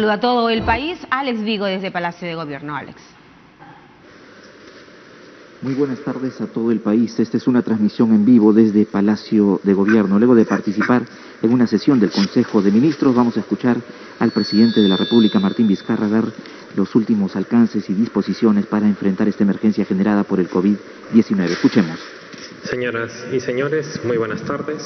saludo a todo el país. Alex Vigo desde Palacio de Gobierno. Alex. Muy buenas tardes a todo el país. Esta es una transmisión en vivo desde Palacio de Gobierno. Luego de participar en una sesión del Consejo de Ministros, vamos a escuchar al presidente de la República, Martín Vizcarra, dar los últimos alcances y disposiciones para enfrentar esta emergencia generada por el COVID-19. Escuchemos. Señoras y señores, muy buenas tardes.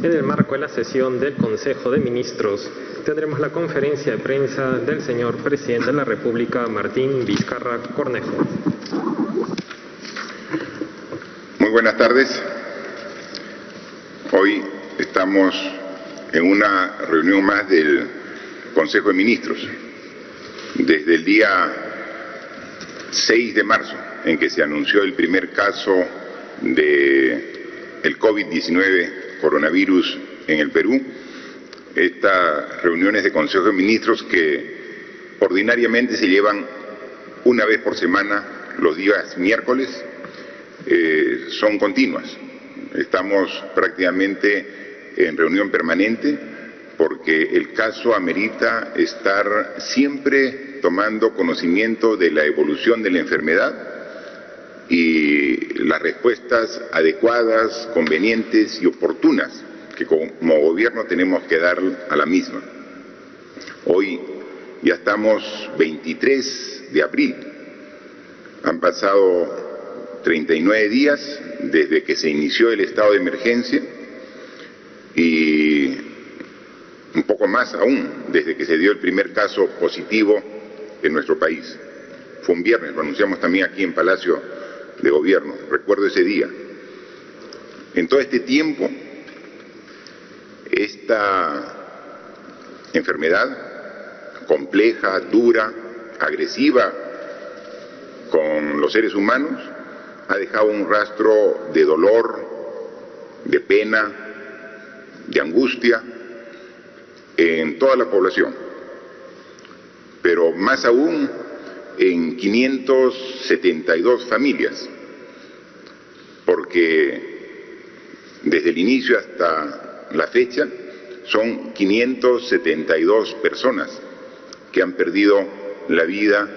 En el marco de la sesión del Consejo de Ministros, tendremos la conferencia de prensa del señor presidente de la República, Martín Vizcarra Cornejo. Muy buenas tardes. Hoy estamos en una reunión más del Consejo de Ministros. Desde el día 6 de marzo, en que se anunció el primer caso del COVID-19 coronavirus en el Perú, estas reuniones de Consejo de Ministros que ordinariamente se llevan una vez por semana, los días miércoles, son continuas. Estamos prácticamente en reunión permanente porque el caso amerita estar siempre tomando conocimiento de la evolución de la enfermedad y las respuestas adecuadas, convenientes y oportunas que como gobierno tenemos que dar a la misma. Hoy ya estamos 23 de abril. Han pasado 39 días desde que se inició el estado de emergencia y un poco más aún desde que se dio el primer caso positivo en nuestro país. Fue un viernes, lo anunciamos también aquí en Palacio de Gobierno, recuerdo ese día. En todo este tiempo, esta enfermedad compleja, dura, agresiva con los seres humanos, ha dejado un rastro de dolor, de pena, de angustia en toda la población, pero más aún en 572 familias, porque desde el inicio hasta la fecha son 572 personas que han perdido la vida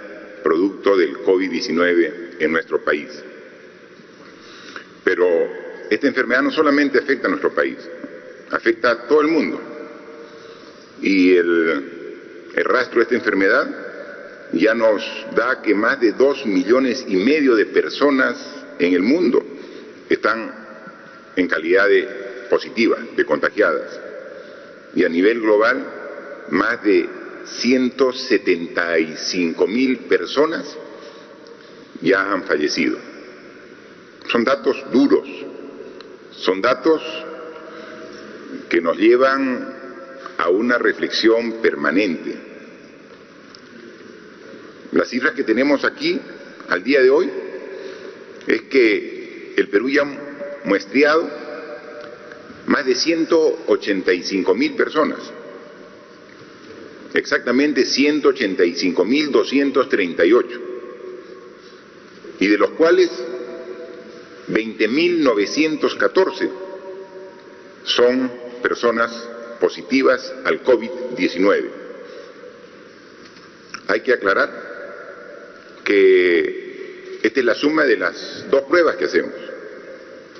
producto del COVID-19 en nuestro país. Pero esta enfermedad no solamente afecta a nuestro país, afecta a todo el mundo. Y el rastro de esta enfermedad ya nos da que más de 2,5 millones de personas en el mundo están en calidad de positivas, de contagiadas. Y a nivel global, más de 175,000 personas ya han fallecido. Son datos duros, son datos que nos llevan a una reflexión permanente. Las cifras que tenemos aquí al día de hoy es que el Perú ya ha muestreado más de 185,000 personas, exactamente 185,238, y de los cuales 20,914 son personas positivas al COVID-19. Hay que aclarar que esta es la suma de las dos pruebas que hacemos,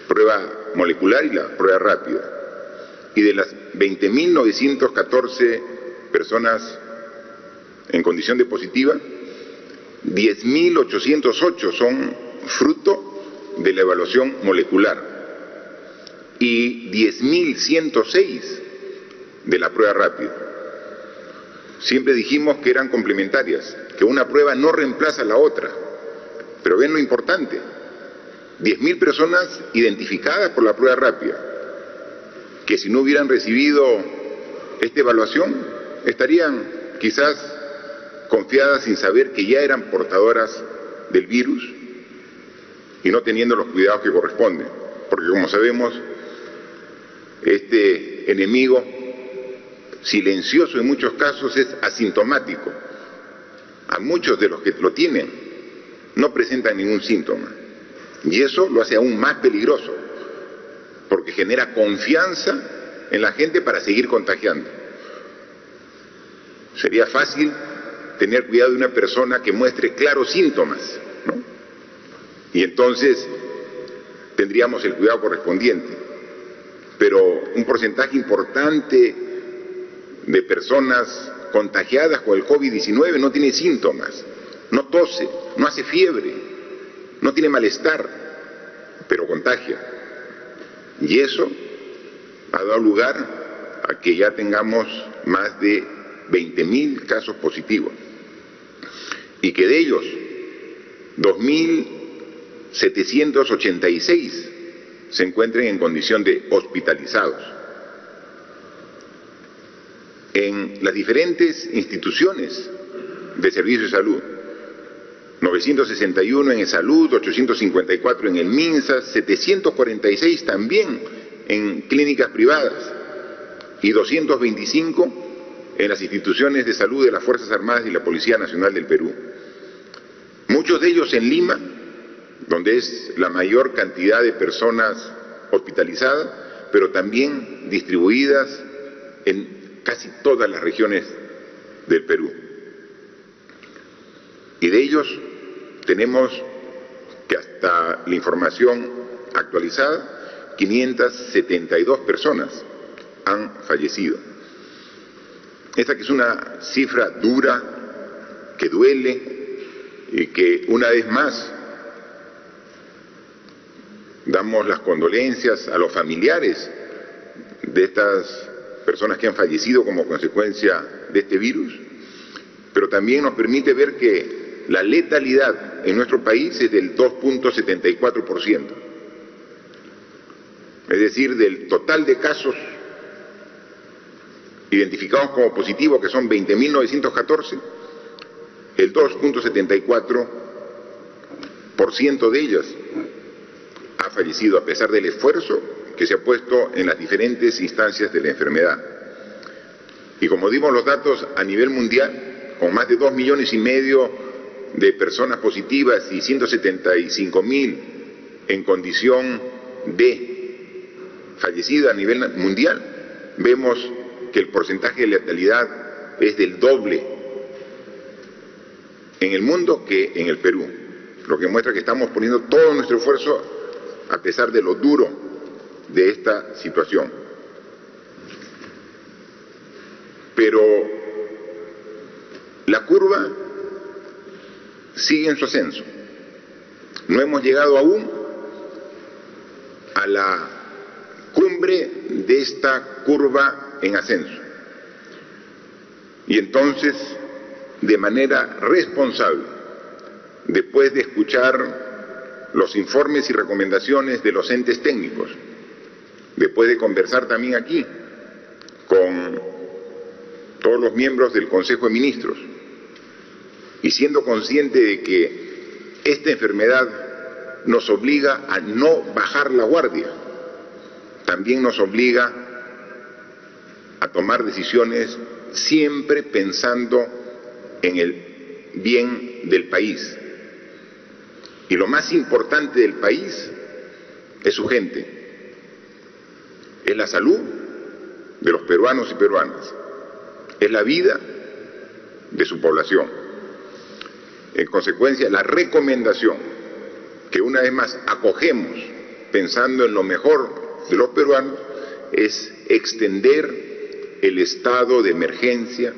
prueba molecular y la prueba rápida. Y de las 20,914 personas en condición de positiva, 10,808 son fruto de la evaluación molecular y 10,106 de la prueba rápida. Siempre dijimos que eran complementarias, que una prueba no reemplaza a la otra, pero ven lo importante, 10,000 personas identificadas por la prueba rápida, que si no hubieran recibido esta evaluación, estarían quizás confiadas sin saber que ya eran portadoras del virus y no teniendo los cuidados que corresponden, porque como sabemos, este enemigo silencioso en muchos casos es asintomático. A muchos de los que lo tienen no presentan ningún síntoma y eso lo hace aún más peligroso porque genera confianza en la gente para seguir contagiando. Sería fácil tener cuidado de una persona que muestre claros síntomas, ¿no? Y entonces tendríamos el cuidado correspondiente. Pero un porcentaje importante de personas contagiadas con el COVID-19 no tiene síntomas, no tose, no hace fiebre, no tiene malestar, pero contagia. Y eso ha dado lugar a que ya tengamos más de 20.000 casos positivos y que de ellos 2.786 se encuentren en condición de hospitalizados. En las diferentes instituciones de servicios de salud, 961 en el Salud, 854 en el MINSA, 746 también en clínicas privadas y 225 en las instituciones de salud de las Fuerzas Armadas y la Policía Nacional del Perú. Muchos de ellos en Lima, donde es la mayor cantidad de personas hospitalizadas, pero también distribuidas en casi todas las regiones del Perú. Y de ellos tenemos que hasta la información actualizada, 572 personas han fallecido. Esta que es una cifra dura, que duele y que una vez más damos las condolencias a los familiares de estas personas que han fallecido como consecuencia de este virus, pero también nos permite ver que la letalidad en nuestro país es del 2.74%. Es decir, del total de casos identificados como positivos, que son 20.914, el 2.74% de ellas ha fallecido a pesar del esfuerzo que se ha puesto en las diferentes instancias de la enfermedad. Y como dimos los datos a nivel mundial, con más de 2,5 millones de personas positivas y 175.000 en condición de fallecida a nivel mundial, vemos que el porcentaje de letalidad es del doble en el mundo que en el Perú, lo que muestra que estamos poniendo todo nuestro esfuerzo a pesar de lo duro de esta situación. Pero la curva sigue en su ascenso. No hemos llegado aún a la cumbre de esta curva en ascenso. Y entonces, de manera responsable, después de escuchar los informes y recomendaciones de los entes técnicos, después de conversar también aquí con todos los miembros del Consejo de Ministros, y siendo consciente de que esta enfermedad nos obliga a no bajar la guardia, también nos obliga a tomar decisiones siempre pensando en el bien del país. Y lo más importante del país es su gente, es la salud de los peruanos y peruanas, es la vida de su población. En consecuencia, la recomendación que una vez más acogemos pensando en lo mejor de los peruanos es extender el estado de emergencia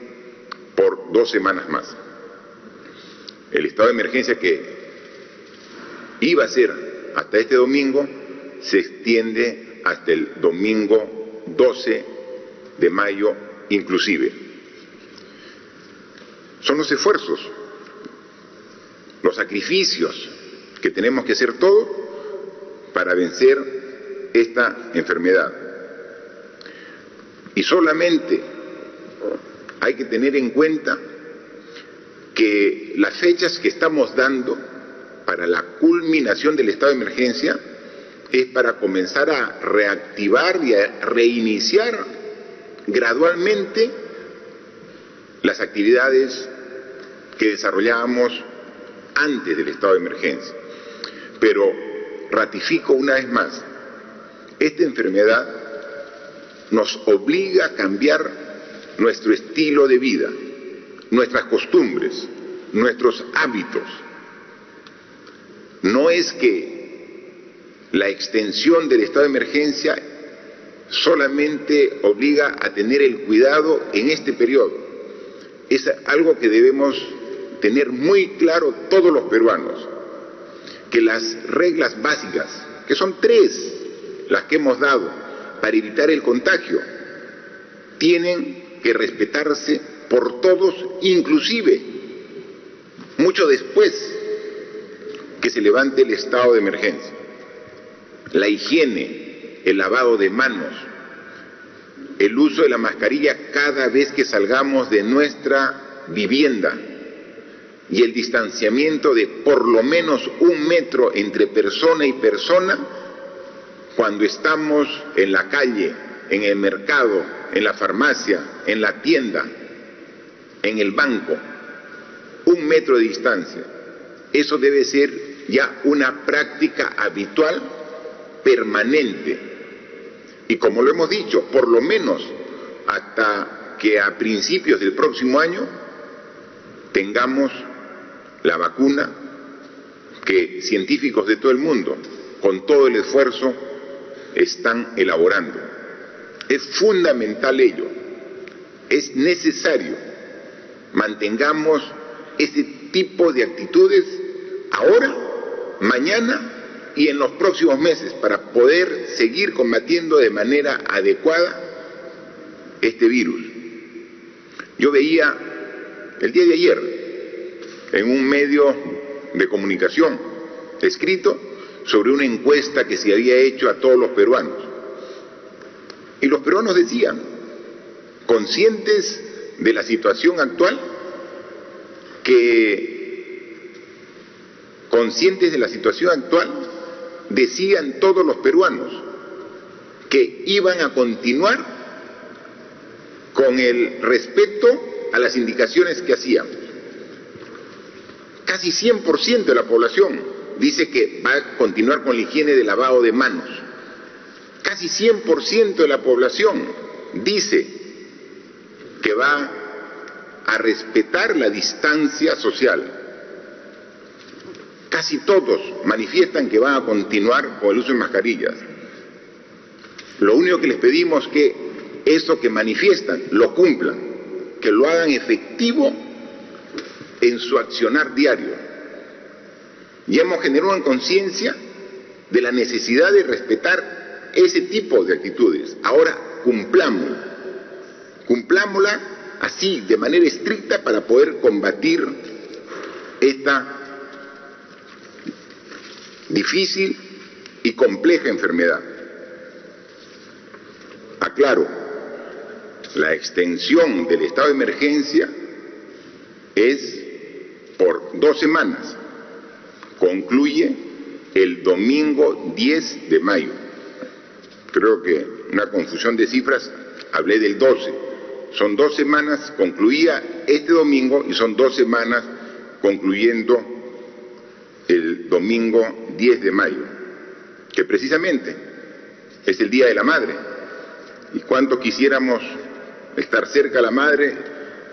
por 2 semanas más. El estado de emergencia que iba a ser hasta este domingo se extiende hasta el domingo 12 de mayo inclusive. Son los esfuerzos, los sacrificios que tenemos que hacer todos para vencer esta enfermedad. Y solamente hay que tener en cuenta que las fechas que estamos dando para la culminación del estado de emergencia es para comenzar a reactivar y a reiniciar gradualmente las actividades que desarrollábamos antes del estado de emergencia. Pero ratifico una vez más, esta enfermedad nos obliga a cambiar nuestro estilo de vida, nuestras costumbres, nuestros hábitos. No es que la extensión del estado de emergencia solamente obliga a tener el cuidado en este periodo. Es algo que debemos tener muy claro todos los peruanos, que las reglas básicas, que son 3 las que hemos dado para evitar el contagio, tienen que respetarse por todos, inclusive mucho después que se levante el estado de emergencia. La higiene, el lavado de manos, el uso de la mascarilla cada vez que salgamos de nuestra vivienda y el distanciamiento de por lo menos 1 metro entre persona y persona cuando estamos en la calle, en el mercado, en la farmacia, en la tienda, en el banco. 1 metro de distancia. Eso debe ser ya una práctica habitual, permanente. Y como lo hemos dicho, por lo menos hasta que a principios del próximo año tengamos la vacuna que científicos de todo el mundo, con todo el esfuerzo, están elaborando. Es fundamental ello, es necesario. Mantengamos ese tipo de actitudes ahora, mañana y en los próximos meses para poder seguir combatiendo de manera adecuada este virus. Yo veía el día de ayer en un medio de comunicación escrito sobre una encuesta que se había hecho a todos los peruanos. Y los peruanos decían, conscientes de la situación actual, decían todos los peruanos que iban a continuar con el respeto a las indicaciones que hacíamos. Casi 100% de la población dice que va a continuar con la higiene de lavado de manos. Casi 100% de la población dice que va a respetar la distancia social. Casi todos manifiestan que van a continuar con el uso de mascarillas. Lo único que les pedimos es que eso que manifiestan lo cumplan, que lo hagan efectivo en su accionar diario. Y hemos generado una conciencia de la necesidad de respetar ese tipo de actitudes. Ahora cumplámosla así, de manera estricta, para poder combatir esta difícil y compleja enfermedad. Aclaro, la extensión del estado de emergencia es por 2 semanas. Concluye el domingo 10 de mayo. Creo que una confusión de cifras, hablé del 12. Son 2 semanas, concluía este domingo y son 2 semanas concluyendo el domingo 10 de mayo, que precisamente es el Día de la Madre. Y cuánto quisiéramos estar cerca de la Madre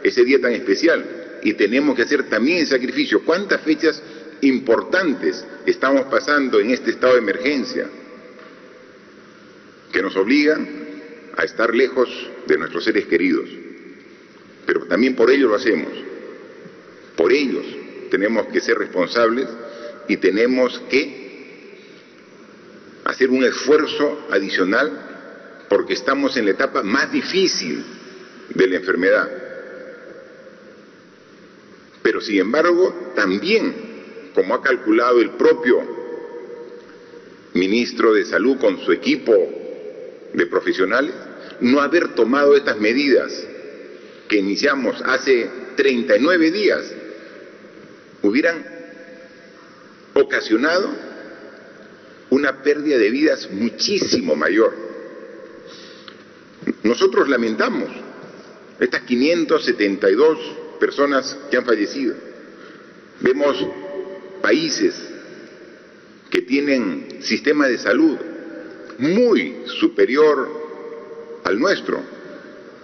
ese día tan especial. Y tenemos que hacer también el sacrificio. ¿Cuántas fechas importantes estamos pasando en este estado de emergencia que nos obligan a estar lejos de nuestros seres queridos? Pero también por ellos lo hacemos. Por ellos tenemos que ser responsables y tenemos que hacer un esfuerzo adicional porque estamos en la etapa más difícil de la enfermedad. Pero sin embargo, también, como ha calculado el propio ministro de Salud con su equipo de profesionales, no haber tomado estas medidas que iniciamos hace 39 días hubieran ocasionado una pérdida de vidas muchísimo mayor. Nosotros lamentamos estas 572 personas que han fallecido. Vemos países que tienen sistema de salud muy superior al nuestro,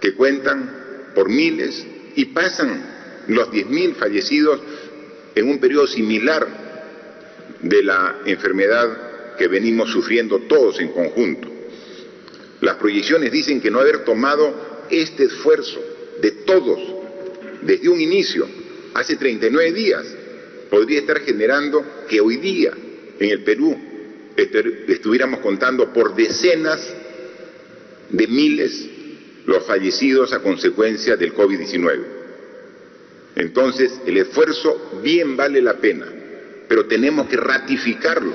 que cuentan por miles y pasan los 10.000 fallecidos en un periodo similar de la enfermedad que venimos sufriendo todos en conjunto. Las proyecciones dicen que no haber tomado este esfuerzo de todos desde un inicio, hace 39 días, podría estar generando que hoy día en el Perú estuviéramos contando por decenas de miles los fallecidos a consecuencia del COVID-19. Entonces, el esfuerzo bien vale la pena, pero tenemos que ratificarlo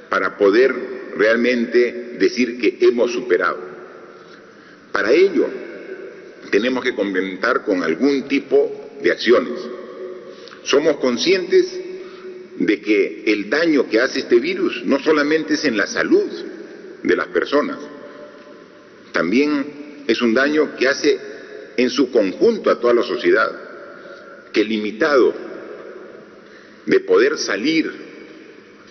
para poder realmente decir que hemos superado. Para ello, tenemos que contar con algún tipo de acciones. Somos conscientes de que el daño que hace este virus no solamente es en la salud de las personas, también es un daño que hace en su conjunto a toda la sociedad, que limitado de poder salir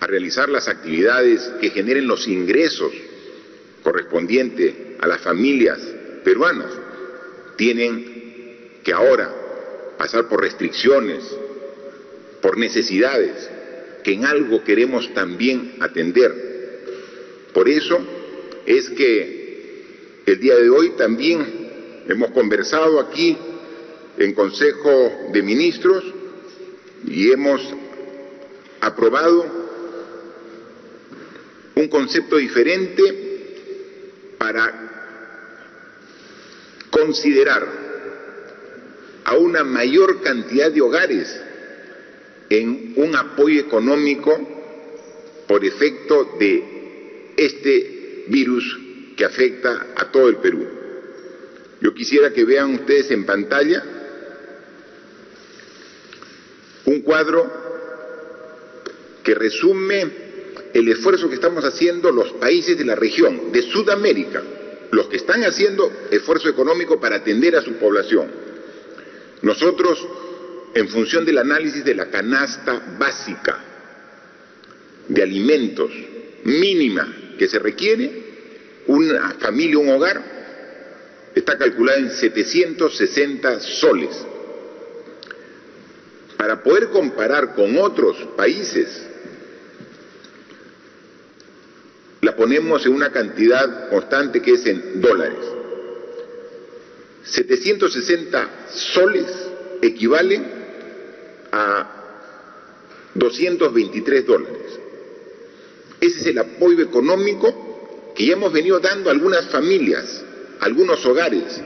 a realizar las actividades que generen los ingresos correspondientes a las familias peruanas, tienen que ahora pasar por restricciones, por necesidades, que en algo queremos también atender. Por eso es que el día de hoy también hemos conversado aquí en Consejo de Ministros y hemos aprobado un concepto diferente para considerar a una mayor cantidad de hogares en un apoyo económico por efecto de este virus que afecta a todo el Perú. Yo quisiera que vean ustedes en pantalla un cuadro que resume el esfuerzo que estamos haciendo los países de la región, de Sudamérica, los que están haciendo esfuerzo económico para atender a su población. Nosotros, en función del análisis de la canasta básica de alimentos mínima que se requiere, una familia, un hogar, está calculada en 760 soles. Para poder comparar con otros países, la ponemos en una cantidad constante que es en dólares. 760 soles equivalen a 223 dólares. Ese es el apoyo económico que ya hemos venido dando a algunas familias, a algunos hogares,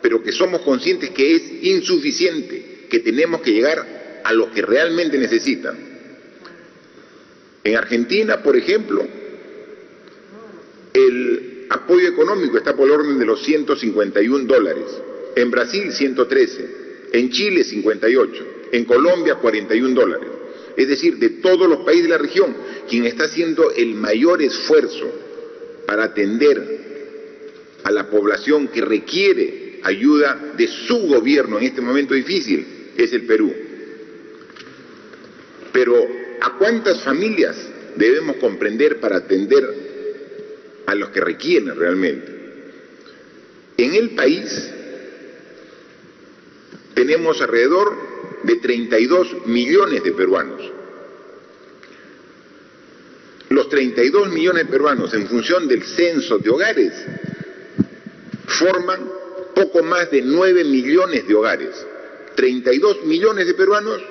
pero que somos conscientes que es insuficiente, que tenemos que llegar a los que realmente necesitan. En Argentina, por ejemplo, el apoyo económico está por el orden de los 151 dólares, en Brasil 113, en Chile 58, en Colombia 41 dólares. Es decir, de todos los países de la región, quien está haciendo el mayor esfuerzo para atender a la población que requiere ayuda de su gobierno en este momento difícil es el Perú. Pero ¿a cuántas familias debemos comprender para atender a los que requieren realmente? En el país tenemos alrededor de 32 millones de peruanos. Los 32 millones de peruanos, en función del censo de hogares, forman poco más de 9 millones de hogares. 32 millones de peruanos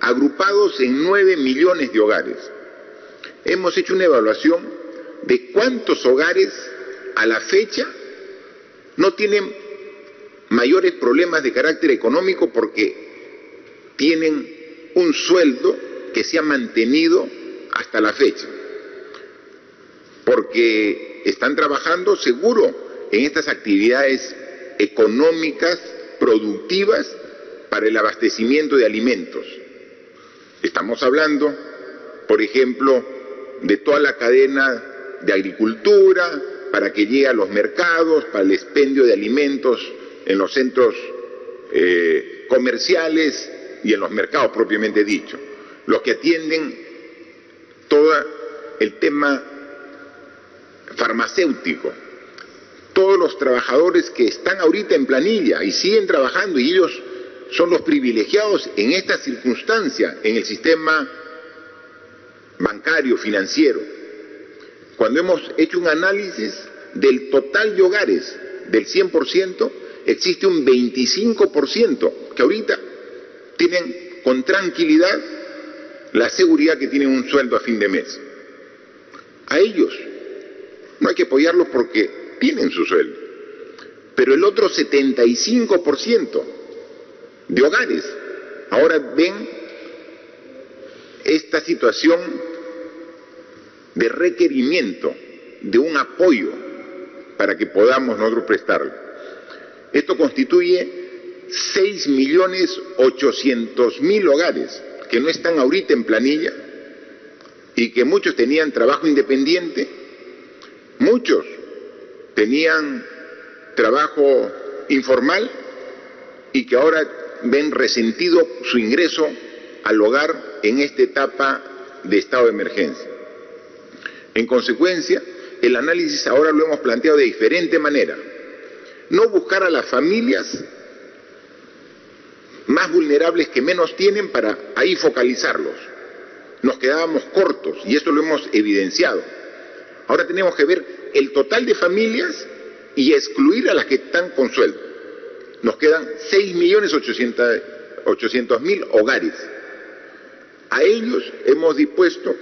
agrupados en 9 millones de hogares. Hemos hecho una evaluación de cuántos hogares a la fecha no tienen mayores problemas de carácter económico porque tienen un sueldo que se ha mantenido hasta la fecha, porque están trabajando seguro en estas actividades económicas, productivas, para el abastecimiento de alimentos. Estamos hablando, por ejemplo, de toda la cadena de agricultura, para que llegue a los mercados, para el expendio de alimentos en los centros comerciales y en los mercados propiamente dicho. Los que atienden todo el tema farmacéutico, todos los trabajadores que están ahorita en planilla y siguen trabajando, y ellos son los privilegiados en esta circunstancia en el sistema bancario, financiero. Cuando hemos hecho un análisis del total de hogares del 100%, existe un 25% que ahorita tienen con tranquilidad la seguridad que tienen un sueldo a fin de mes. A ellos no hay que apoyarlos porque tienen su sueldo, pero el otro 75% de hogares ahora ven esta situación de requerimiento de un apoyo para que podamos nosotros prestarlo. Esto constituye 6.800.000 hogares que no están ahorita en planilla y que muchos tenían trabajo independiente, muchos tenían trabajo informal y que ahora ven resentido su ingreso al hogar en esta etapa de estado de emergencia. En consecuencia, el análisis ahora lo hemos planteado de diferente manera. No buscar a las familias más vulnerables que menos tienen para ahí focalizarlos. Nos quedábamos cortos y esto lo hemos evidenciado. Ahora tenemos que ver el total de familias y excluir a las que están con sueldo. Nos quedan 6.800.000 hogares. A ellos hemos dispuesto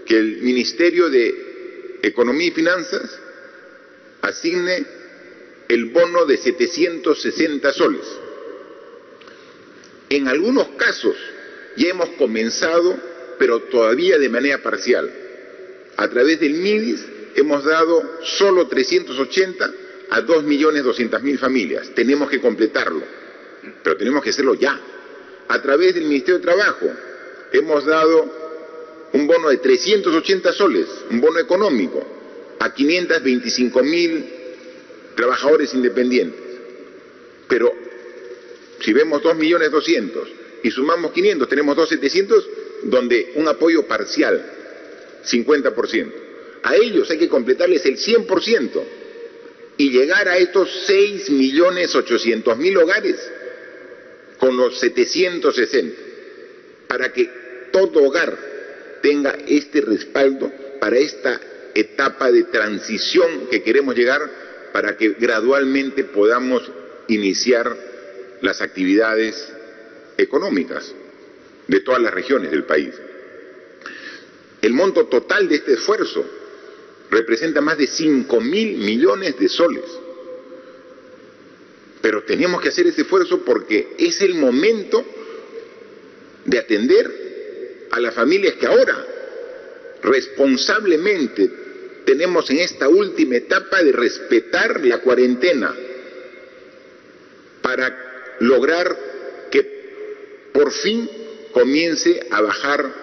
que el Ministerio de Economía y Finanzas asigne el bono de 760 soles. En algunos casos ya hemos comenzado, pero todavía de manera parcial. A través del MIDIS hemos dado solo 380 a 2.200.000 familias. Tenemos que completarlo, pero tenemos que hacerlo ya. A través del Ministerio de Trabajo hemos dado un bono de 380 soles, un bono económico, a 525.000 trabajadores independientes. Pero si vemos 2.200.000 y sumamos 500, tenemos 2.700.000, donde un apoyo parcial, 50%. A ellos hay que completarles el 100% y llegar a estos 6.800.000 hogares con los 760, para que todo hogar tenga este respaldo para esta etapa de transición que queremos llegar, para que gradualmente podamos iniciar las actividades económicas de todas las regiones del país. El monto total de este esfuerzo representa más de 5.000 millones de soles. Pero tenemos que hacer ese esfuerzo porque es el momento de atender a las familias que ahora responsablemente tenemos en esta última etapa de respetar la cuarentena para lograr que por fin comience a bajar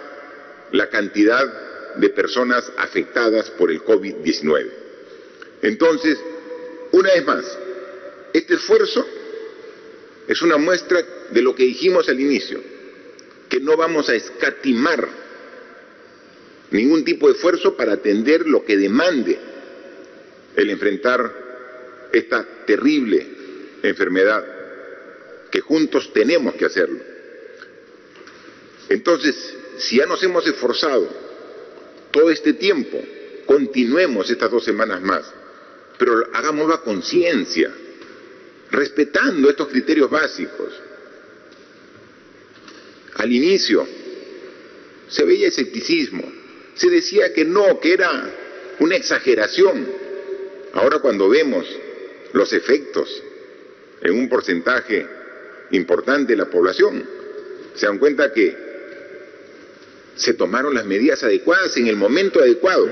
la cantidad de personas afectadas por el COVID-19. Entonces, una vez más, este esfuerzo es una muestra de lo que dijimos al inicio, que no vamos a escatimar ningún tipo de esfuerzo para atender lo que demande el enfrentar esta terrible enfermedad, que juntos tenemos que hacerlo. Entonces, si ya nos hemos esforzado todo este tiempo, continuemos estas 2 semanas más, pero hagámoslo a conciencia, respetando estos criterios básicos. Al inicio se veía escepticismo, se decía que no, que era una exageración. Ahora cuando vemos los efectos en un porcentaje importante de la población, se dan cuenta que se tomaron las medidas adecuadas en el momento adecuado,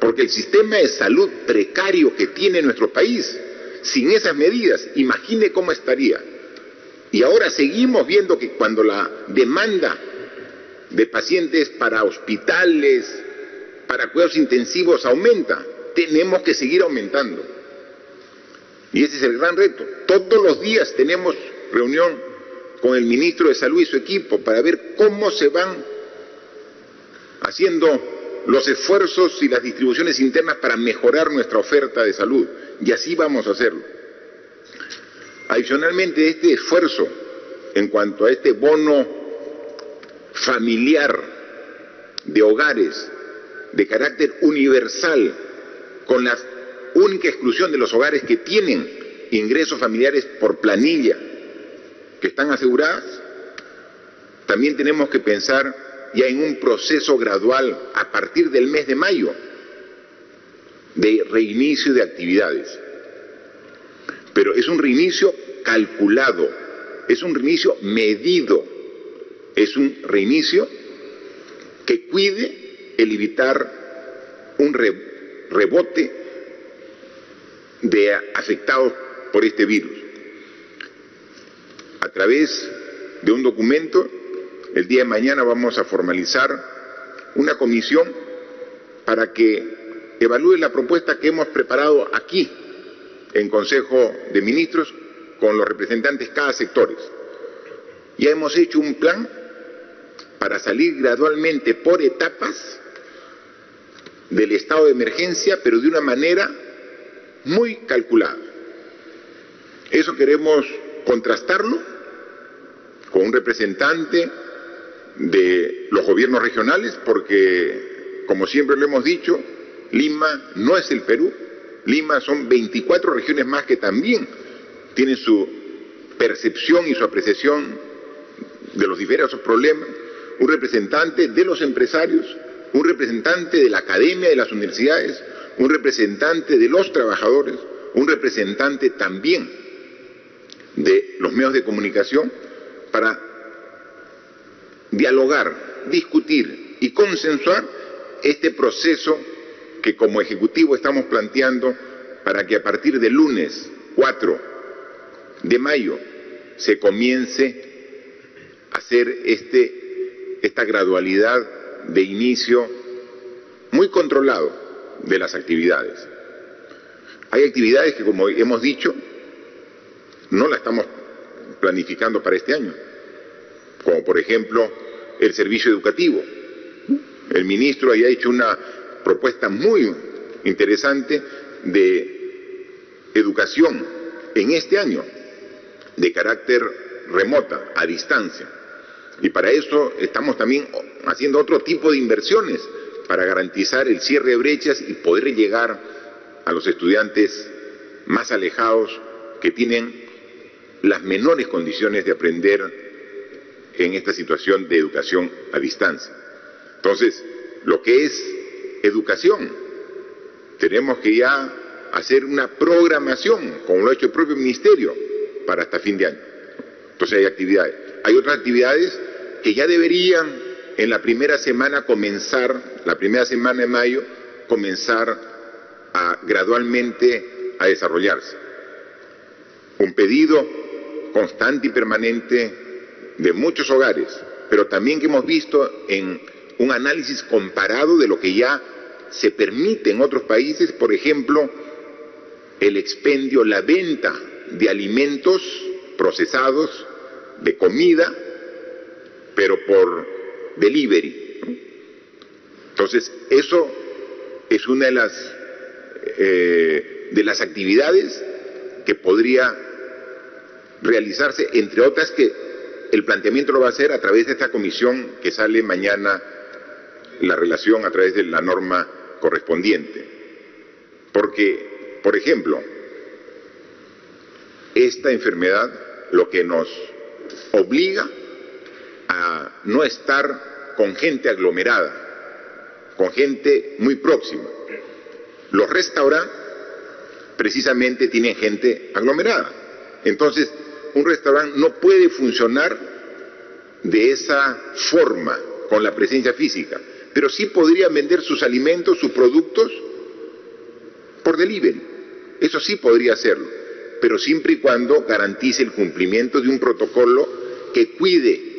porque el sistema de salud precario que tiene nuestro país, sin esas medidas, imagine cómo estaría. Y ahora seguimos viendo que cuando la demanda de pacientes para hospitales, para cuidados intensivos aumenta, tenemos que seguir aumentando. Y ese es el gran reto. Todos los días tenemos reunión con el ministro de Salud y su equipo para ver cómo se van haciendo los esfuerzos y las distribuciones internas para mejorar nuestra oferta de salud. Y así vamos a hacerlo. Adicionalmente, este esfuerzo en cuanto a este bono familiar de hogares de carácter universal, con la única exclusión de los hogares que tienen ingresos familiares por planilla, que están aseguradas, también tenemos que pensar ya en un proceso gradual a partir del mes de mayo de reinicio de actividades. Pero es un reinicio calculado, es un reinicio medido, es un reinicio que cuide el evitar un rebote de afectados por este virus. A través de un documento, el día de mañana vamos a formalizar una comisión para que evalúe la propuesta que hemos preparado aquí en Consejo de Ministros con los representantes de cada sector. Ya hemos hecho un plan para salir gradualmente por etapas del estado de emergencia, pero de una manera muy calculada. Eso queremos contrastarlo con un representante de los gobiernos regionales, porque, como siempre lo hemos dicho, Lima no es el Perú. Lima son 24 regiones más que también tienen su percepción y su apreciación de los diversos problemas. Un representante de los empresarios, un representante de la academia, de las universidades, un representante de los trabajadores, un representante también de los medios de comunicación, para dialogar, discutir y consensuar este proceso que como Ejecutivo estamos planteando para que a partir del lunes 4 de mayo se comience a hacer esta gradualidad de inicio muy controlado de las actividades. Hay actividades que, como hemos dicho, no las estamos planificando para este año, como por ejemplo el servicio educativo. El ministro haya hecho una propuesta muy interesante de educación en este año, de carácter remota, a distancia. Y para eso estamos también haciendo otro tipo de inversiones para garantizar el cierre de brechas y poder llegar a los estudiantes más alejados que tienen las menores condiciones de aprender en esta situación de educación a distancia. Entonces, lo que es educación, tenemos que ya hacer una programación, como lo ha hecho el propio ministerio, para hasta fin de año. Entonces hay actividades. Hay otras actividades que ya deberían en la primera semana comenzar, la primera semana de mayo, comenzar a gradualmente a desarrollarse. Un pedido constante y permanente de muchos hogares, pero también que hemos visto en un análisis comparado de lo que ya se permite en otros países, por ejemplo, el expendio, la venta de alimentos procesados, de comida, pero por delivery, ¿no? Entonces, eso es una de las actividades que podría realizarse, entre otras que el planteamiento lo va a hacer a través de esta comisión que sale mañana, la relación a través de la norma correspondiente. Porque, por ejemplo, esta enfermedad lo que nos obliga a no estar con gente aglomerada, con gente muy próxima. Los restaurantes precisamente tienen gente aglomerada. Entonces, un restaurante no puede funcionar de esa forma, con la presencia física, pero sí podría vender sus alimentos, sus productos, por delivery. Eso sí podría hacerlo, pero siempre y cuando garantice el cumplimiento de un protocolo que cuide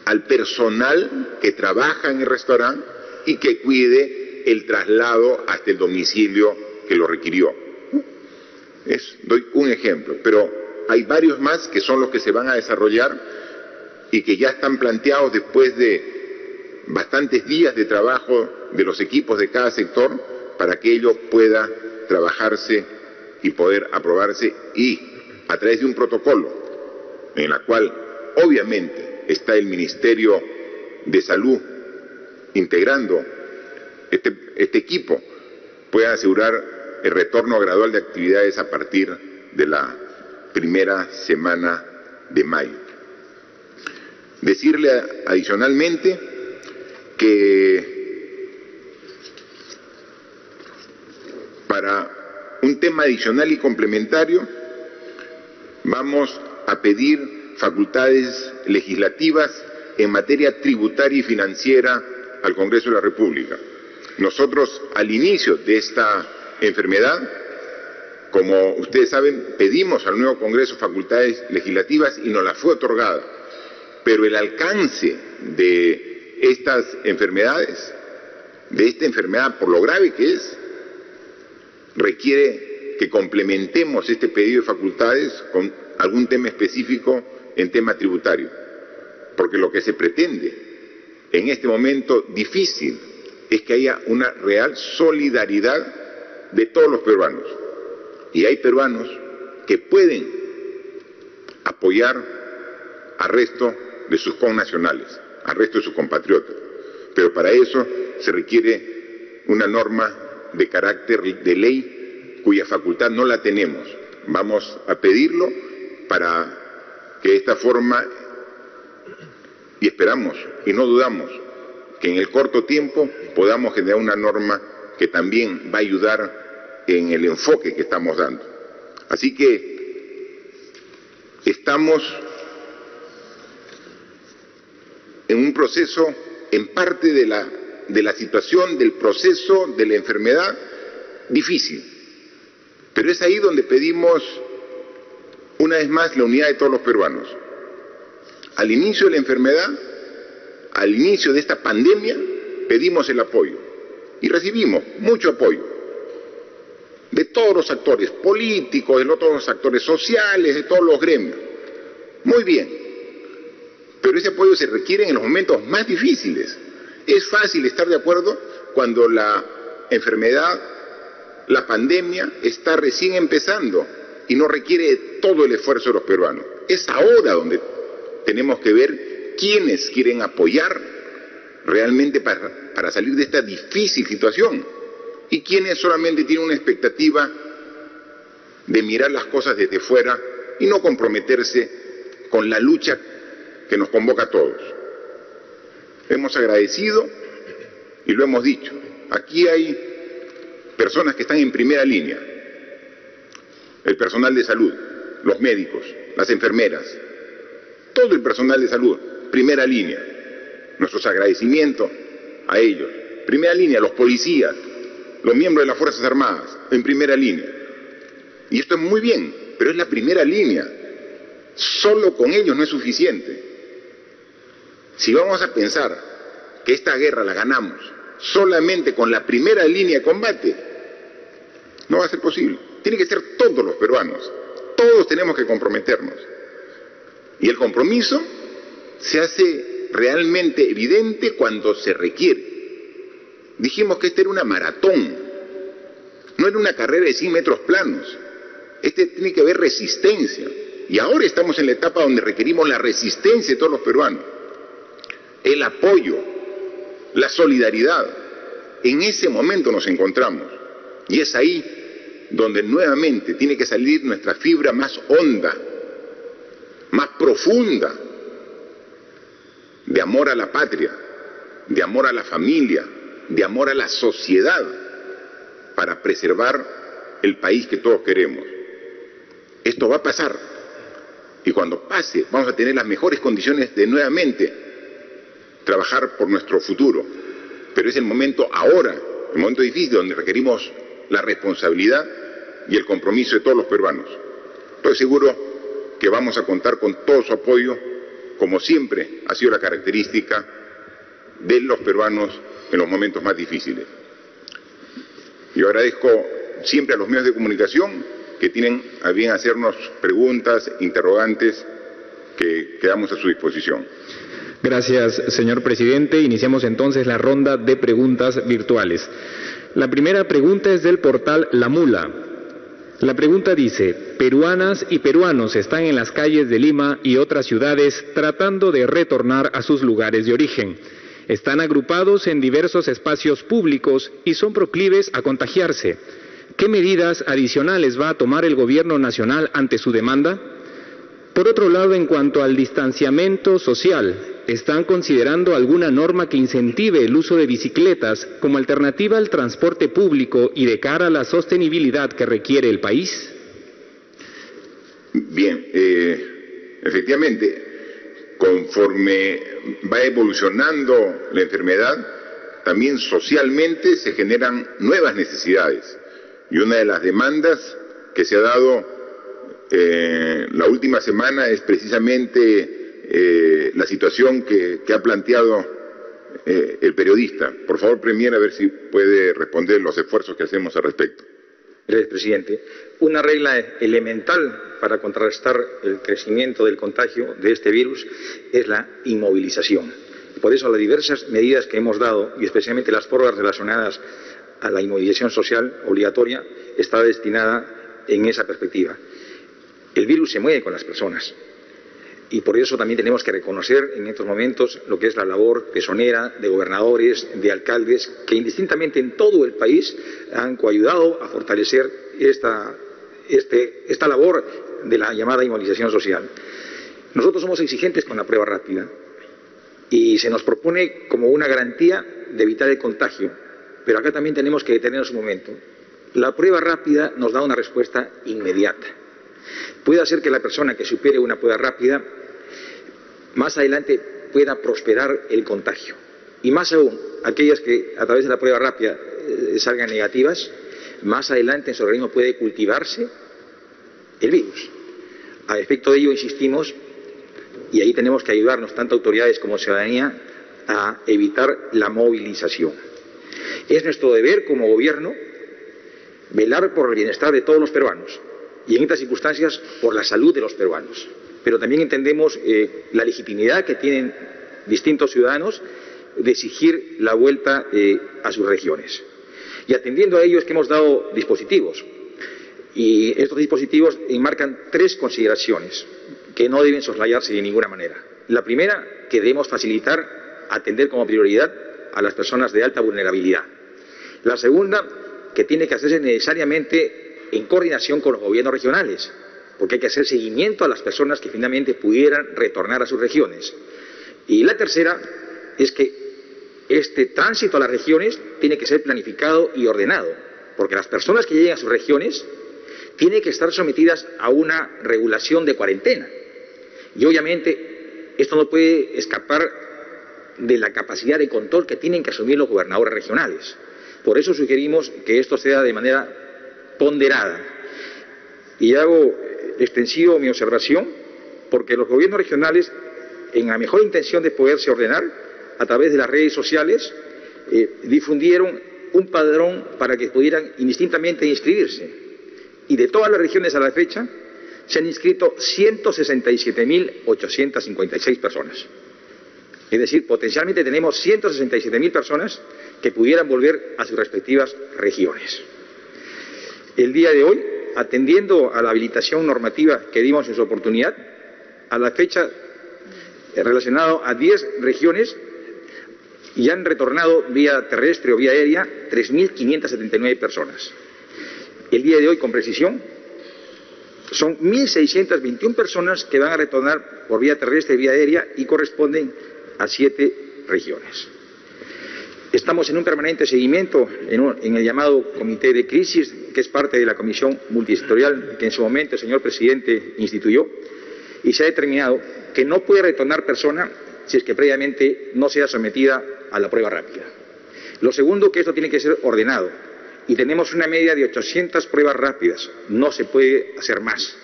al personal que trabaja en el restaurante y que cuide el traslado hasta el domicilio que lo requirió. Doy un ejemplo, pero hay varios más que son los que se van a desarrollar y que ya están planteados después de bastantes días de trabajo de los equipos de cada sector para que ello pueda trabajarse y poder aprobarse y a través de un protocolo en la cual obviamente está el Ministerio de Salud integrando este equipo, pueda asegurar el retorno gradual de actividades a partir de la primera semana de mayo. Decirle adicionalmente que para un tema adicional y complementario vamos a pedir facultades legislativas en materia tributaria y financiera al Congreso de la República. Nosotros, al inicio de esta enfermedad, como ustedes saben, pedimos al nuevo Congreso facultades legislativas y nos las fue otorgada. Pero el alcance de estas enfermedades, de esta enfermedad por lo grave que es, requiere que complementemos este pedido de facultades con algún tema específico en tema tributario. Porque lo que se pretende en este momento difícil es que haya una real solidaridad de todos los peruanos. Y hay peruanos que pueden apoyar al resto de sus connacionales, al resto de sus compatriotas. Pero para eso se requiere una norma de carácter de ley cuya facultad no la tenemos. Vamos a pedirlo para que de esta forma, y esperamos y no dudamos, que en el corto tiempo podamos generar una norma que también va a ayudar en el enfoque que estamos dando. Así que estamos en un proceso, en parte de la situación, del proceso de la enfermedad, difícil. Pero es ahí donde pedimos, una vez más, la unidad de todos los peruanos. Al inicio de la enfermedad, al inicio de esta pandemia, pedimos el apoyo y recibimos mucho apoyo de todos los actores políticos, de todos los actores sociales, de todos los gremios. Muy bien, pero ese apoyo se requiere en los momentos más difíciles. Es fácil estar de acuerdo cuando la enfermedad, la pandemia, está recién empezando y no requiere todo el esfuerzo de los peruanos. Es ahora donde tenemos que ver quiénes quieren apoyar realmente para salir de esta difícil situación y quiénes solamente tienen una expectativa de mirar las cosas desde fuera y no comprometerse con la lucha que nos convoca a todos. Hemos agradecido y lo hemos dicho. Aquí hay personas que están en primera línea, el personal de salud, los médicos, las enfermeras, todo el personal de salud, primera línea. Nuestros agradecimientos a ellos. Primera línea, los policías, los miembros de las Fuerzas Armadas, en primera línea. Y esto es muy bien, pero es la primera línea. Solo con ellos no es suficiente. Si vamos a pensar que esta guerra la ganamos solamente con la primera línea de combate, no va a ser posible. Tiene que ser todos los peruanos. Todos tenemos que comprometernos. Y el compromiso se hace realmente evidente cuando se requiere. Dijimos que esta era una maratón, no era una carrera de 100 metros planos. Tiene que haber resistencia. Y ahora estamos en la etapa donde requerimos la resistencia de todos los peruanos. El apoyo, la solidaridad. En ese momento nos encontramos. Y es ahí donde nuevamente tiene que salir nuestra fibra más honda, más profunda, de amor a la patria, de amor a la familia, de amor a la sociedad, para preservar el país que todos queremos. Esto va a pasar, y cuando pase vamos a tener las mejores condiciones de nuevamente trabajar por nuestro futuro. Pero es el momento ahora, el momento difícil, donde requerimos la responsabilidad y el compromiso de todos los peruanos. Estoy seguro que vamos a contar con todo su apoyo, como siempre ha sido la característica de los peruanos en los momentos más difíciles. Yo agradezco siempre a los medios de comunicación que tienen a bien hacernos preguntas, interrogantes, que quedamos a su disposición. Gracias, señor presidente. Iniciamos entonces la ronda de preguntas virtuales. La primera pregunta es del portal La Mula. La pregunta dice: peruanas y peruanos están en las calles de Lima y otras ciudades tratando de retornar a sus lugares de origen. Están agrupados en diversos espacios públicos y son proclives a contagiarse. ¿Qué medidas adicionales va a tomar el Gobierno nacional ante su demanda? Por otro lado, en cuanto al distanciamiento social, ¿están considerando alguna norma que incentive el uso de bicicletas como alternativa al transporte público y de cara a la sostenibilidad que requiere el país? Bien, efectivamente, conforme va evolucionando la enfermedad, también socialmente se generan nuevas necesidades. Y una de las demandas que se ha dado la última semana es precisamente la situación que ha planteado el periodista. Por favor, Premier, a ver si puede responder los esfuerzos que hacemos al respecto. Gracias, presidente. Una regla elemental para contrarrestar el crecimiento del contagio de este virus es la inmovilización. Por eso las diversas medidas que hemos dado, y especialmente las prórrogas relacionadas a la inmovilización social obligatoria, está destinada en esa perspectiva. El virus se mueve con las personas y por eso también tenemos que reconocer en estos momentos lo que es la labor tesonera de gobernadores, de alcaldes, que indistintamente en todo el país han coayudado a fortalecer esta labor de la llamada inmovilización social. Nosotros somos exigentes con la prueba rápida y se nos propone como una garantía de evitar el contagio, pero acá también tenemos que detenernos un momento. La prueba rápida nos da una respuesta inmediata. Puede hacer que la persona que supere una prueba rápida más adelante pueda prosperar el contagio. Y más aún, aquellas que a través de la prueba rápida salgan negativas, más adelante en su organismo puede cultivarse el virus. A efecto de ello, insistimos, y ahí tenemos que ayudarnos, tanto autoridades como ciudadanía, a evitar la movilización. Es nuestro deber como gobierno velar por el bienestar de todos los peruanos y en estas circunstancias por la salud de los peruanos. Pero también entendemos la legitimidad que tienen distintos ciudadanos de exigir la vuelta a sus regiones. Y atendiendo a ello es que hemos dado dispositivos. Y estos dispositivos enmarcan 3 consideraciones que no deben soslayarse de ninguna manera. La primera, que debemos facilitar, atender como prioridad a las personas de alta vulnerabilidad. La segunda, que tiene que hacerse necesariamente en coordinación con los gobiernos regionales, porque hay que hacer seguimiento a las personas que finalmente pudieran retornar a sus regiones. Y la tercera es que este tránsito a las regiones tiene que ser planificado y ordenado, porque las personas que lleguen a sus regiones tienen que estar sometidas a una regulación de cuarentena. Y obviamente esto no puede escapar de la capacidad de control que tienen que asumir los gobernadores regionales. Por eso sugerimos que esto sea de manera ponderada. Y hago extensivo mi observación porque los gobiernos regionales, en la mejor intención de poderse ordenar, a través de las redes sociales, difundieron un padrón para que pudieran indistintamente inscribirse. Y de todas las regiones a la fecha, se han inscrito 167.856 personas. Es decir, potencialmente tenemos 167.000 personas que pudieran volver a sus respectivas regiones. El día de hoy, atendiendo a la habilitación normativa que dimos en su oportunidad, a la fecha relacionado a 10 regiones y han retornado vía terrestre o vía aérea 3.579 personas. El día de hoy, con precisión, son 1.621 personas que van a retornar por vía terrestre y vía aérea y corresponden a 7 regiones. Estamos en un permanente seguimiento en el llamado Comité de Crisis, que es parte de la Comisión Multisectorial que en su momento el señor presidente instituyó, y se ha determinado que no puede retornar persona si es que previamente no sea sometida a la prueba rápida. Lo segundo, que esto tiene que ser ordenado, y tenemos una media de 800 pruebas rápidas, no se puede hacer más.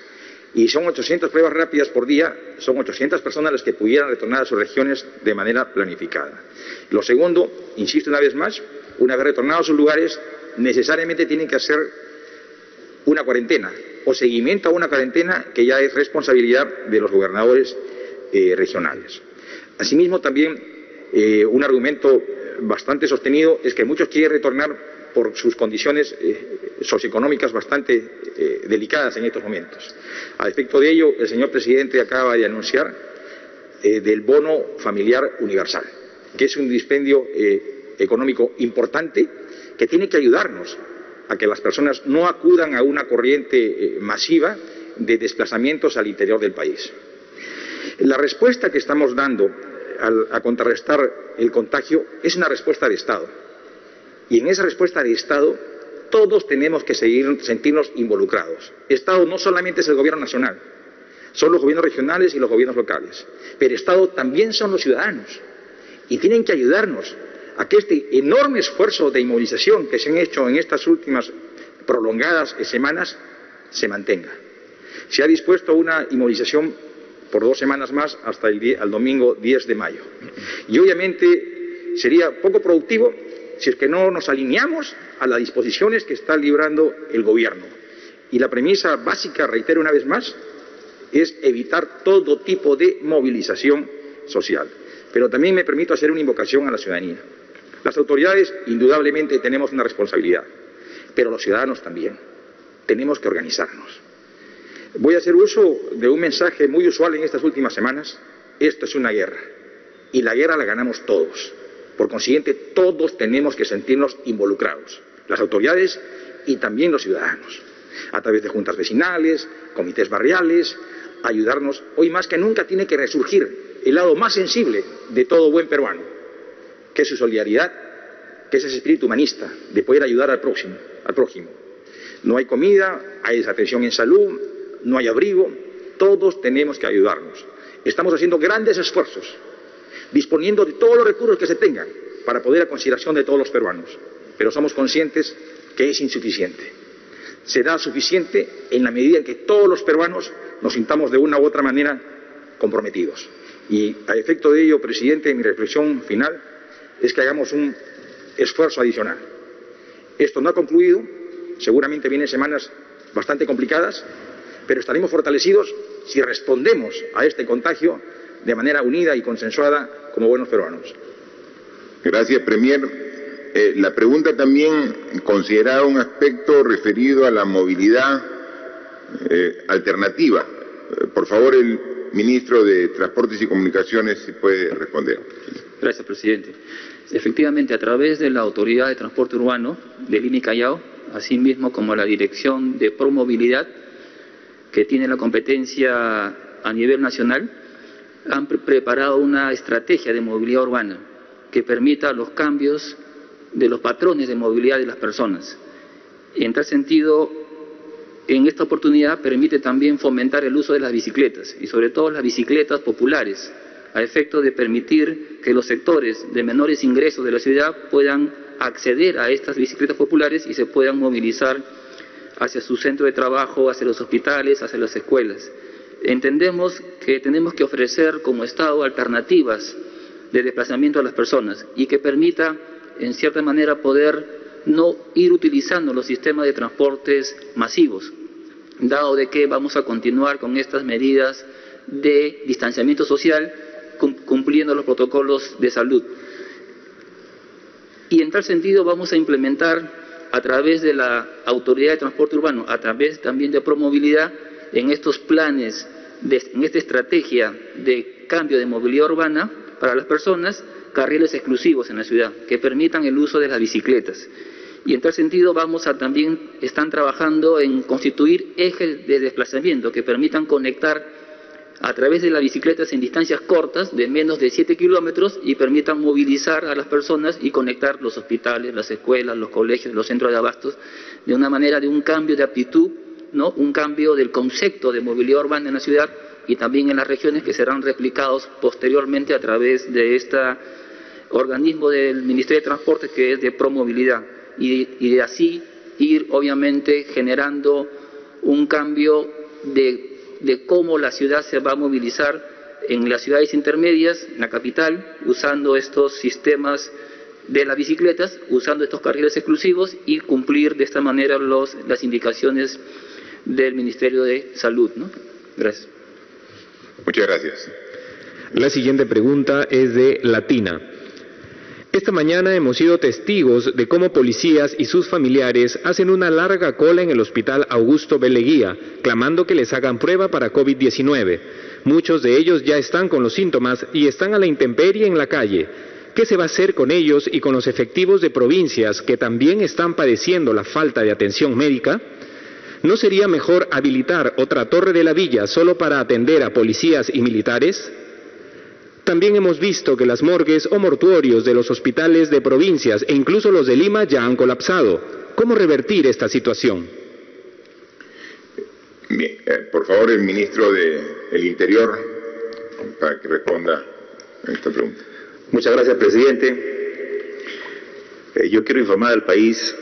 Y son 800 pruebas rápidas por día, son 800 personas las que pudieran retornar a sus regiones de manera planificada. Lo segundo, insisto una vez más, una vez retornado a sus lugares, necesariamente tienen que hacer una cuarentena o seguimiento a una cuarentena que ya es responsabilidad de los gobernadores regionales. Asimismo, también un argumento bastante sostenido es que muchos quieren retornar por sus condiciones socioeconómicas bastante delicadas en estos momentos. A efecto de ello, el señor presidente acaba de anunciar del bono familiar universal, que es un dispendio económico importante que tiene que ayudarnos a que las personas no acudan a una corriente masiva de desplazamientos al interior del país. La respuesta que estamos dando a contrarrestar el contagio es una respuesta de Estado. Y en esa respuesta de Estado todos tenemos que sentirnos involucrados. Estado no solamente es el gobierno nacional, son los gobiernos regionales y los gobiernos locales, pero Estado también son los ciudadanos y tienen que ayudarnos a que este enorme esfuerzo de inmovilización que se han hecho en estas últimas prolongadas semanas se mantenga. Se ha dispuesto una inmovilización por 2 semanas más hasta el domingo 10 de mayo. Y obviamente sería poco productivo si es que no nos alineamos a las disposiciones que está librando el gobierno. Y la premisa básica, reitero una vez más, es evitar todo tipo de movilización social. Pero también me permito hacer una invocación a la ciudadanía. Las autoridades indudablemente tenemos una responsabilidad, pero los ciudadanos también. Tenemos que organizarnos. Voy a hacer uso de un mensaje muy usual en estas últimas semanas. Esto es una guerra y la guerra la ganamos todos. Por consiguiente, todos tenemos que sentirnos involucrados, las autoridades y también los ciudadanos, a través de juntas vecinales, comités barriales, ayudarnos. Hoy más que nunca tiene que resurgir el lado más sensible de todo buen peruano, que es su solidaridad, que es ese espíritu humanista de poder ayudar al prójimo. No hay comida, hay desatención en salud, no hay abrigo, todos tenemos que ayudarnos. Estamos haciendo grandes esfuerzos, disponiendo de todos los recursos que se tengan para poder a consideración de todos los peruanos, pero somos conscientes que es insuficiente. Será suficiente en la medida en que todos los peruanos nos sintamos de una u otra manera comprometidos. Y a efecto de ello, presidente, mi reflexión final es que hagamos un esfuerzo adicional. Esto no ha concluido, seguramente vienen semanas bastante complicadas, pero estaremos fortalecidos si respondemos a este contagio de manera unida y consensuada como buenos peruanos. Gracias, Premier. La pregunta también consideraba un aspecto referido a la movilidad alternativa. Por favor, el ministro de Transportes y Comunicaciones si puede responder. Gracias, presidente. Efectivamente, a través de la Autoridad de Transporte Urbano de Lima y Callao, asimismo como la Dirección de Promovilidad, que tiene la competencia a nivel nacional, han preparado una estrategia de movilidad urbana que permita los cambios de los patrones de movilidad de las personas. En tal sentido, en esta oportunidad permite también fomentar el uso de las bicicletas y sobre todo las bicicletas populares, a efecto de permitir que los sectores de menores ingresos de la ciudad puedan acceder a estas bicicletas populares y se puedan movilizar hacia su centro de trabajo, hacia los hospitales, hacia las escuelas. Entendemos que tenemos que ofrecer como Estado alternativas de desplazamiento a las personas y que permita, en cierta manera, poder no ir utilizando los sistemas de transportes masivos, dado de que vamos a continuar con estas medidas de distanciamiento social, cumpliendo los protocolos de salud. Y en tal sentido vamos a implementar a través de la Autoridad de Transporte Urbano, a través también de Promovilidad, en estos planes, en esta estrategia de cambio de movilidad urbana para las personas, carriles exclusivos en la ciudad, que permitan el uso de las bicicletas. Y en tal sentido están trabajando en constituir ejes de desplazamiento que permitan conectar a través de las bicicletas en distancias cortas de menos de 7 kilómetros y permitan movilizar a las personas y conectar los hospitales, las escuelas, los colegios, los centros de abastos, de una manera de un cambio de aptitud, ¿no? Un cambio del concepto de movilidad urbana en la ciudad y también en las regiones, que serán replicados posteriormente a través de este organismo del Ministerio de Transporte, que es de Promovilidad, y de así ir obviamente generando un cambio de cómo la ciudad se va a movilizar en las ciudades intermedias, en la capital, usando estos sistemas de las bicicletas, usando estos carriles exclusivos y cumplir de esta manera las indicaciones del Ministerio de Salud, ¿no? Gracias. Muchas gracias. La siguiente pregunta es de Latina. Esta mañana hemos sido testigos de cómo policías y sus familiares hacen una larga cola en el Hospital Augusto B. Leguía, clamando que les hagan prueba para COVID-19. Muchos de ellos ya están con los síntomas y están a la intemperie en la calle. ¿Qué se va a hacer con ellos y con los efectivos de provincias que también están padeciendo la falta de atención médica? ¿No sería mejor habilitar otra torre de la villa solo para atender a policías y militares? También hemos visto que las morgues o mortuorios de los hospitales de provincias e incluso los de Lima ya han colapsado. ¿Cómo revertir esta situación? Bien, por favor, el ministro del Interior, para que responda a esta pregunta. Muchas gracias, presidente. Yo quiero informar al país